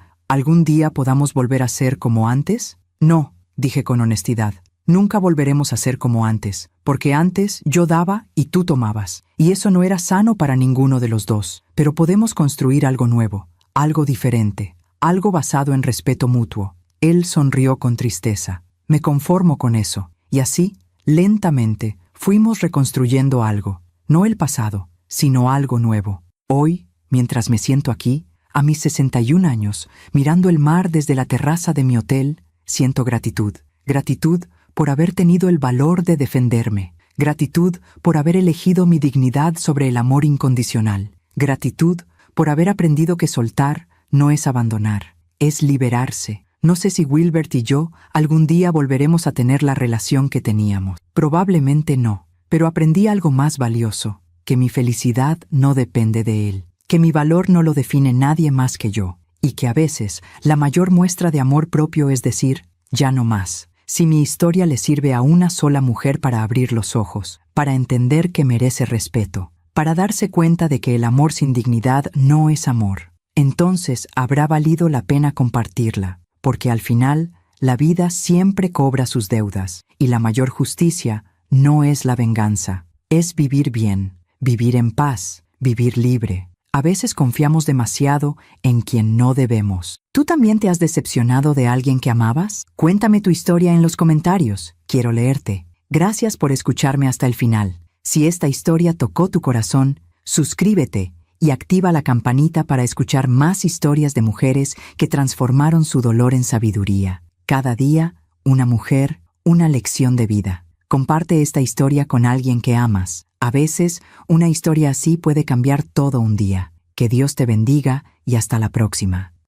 podamos volver a ser como antes? No, dije con honestidad. Nunca volveremos a ser como antes, porque antes yo daba y tú tomabas, y eso no era sano para ninguno de los dos. Pero podemos construir algo nuevo, algo diferente, algo basado en respeto mutuo. Él sonrió con tristeza. Me conformo con eso. Y así, lentamente, fuimos reconstruyendo algo, no el pasado, sino algo nuevo. Hoy, mientras me siento aquí, a mis 61 años, mirando el mar desde la terraza de mi hotel, siento gratitud. Gratitud por haber tenido el valor de defenderme. Gratitud por haber elegido mi dignidad sobre el amor incondicional. Gratitud por haber aprendido que soltar no es abandonar, es liberarse. No sé si Wilbert y yo algún día volveremos a tener la relación que teníamos. Probablemente no, pero aprendí algo más valioso, que mi felicidad no depende de él, que mi valor no lo define nadie más que yo, y que a veces la mayor muestra de amor propio es decir, ya no más. Si mi historia le sirve a una sola mujer para abrir los ojos, para entender que merece respeto, para darse cuenta de que el amor sin dignidad no es amor, entonces habrá valido la pena compartirla. Porque al final, la vida siempre cobra sus deudas, y la mayor justicia no es la venganza, es vivir bien, vivir en paz, vivir libre. A veces confiamos demasiado en quien no debemos. ¿Tú también te has decepcionado de alguien que amabas? Cuéntame tu historia en los comentarios. Quiero leerte. Gracias por escucharme hasta el final. Si esta historia tocó tu corazón, suscríbete y activa la campanita para escuchar más historias de mujeres que transformaron su dolor en sabiduría. Cada día, una mujer, una lección de vida. Comparte esta historia con alguien que amas. A veces, una historia así puede cambiar todo un día. Que Dios te bendiga y hasta la próxima.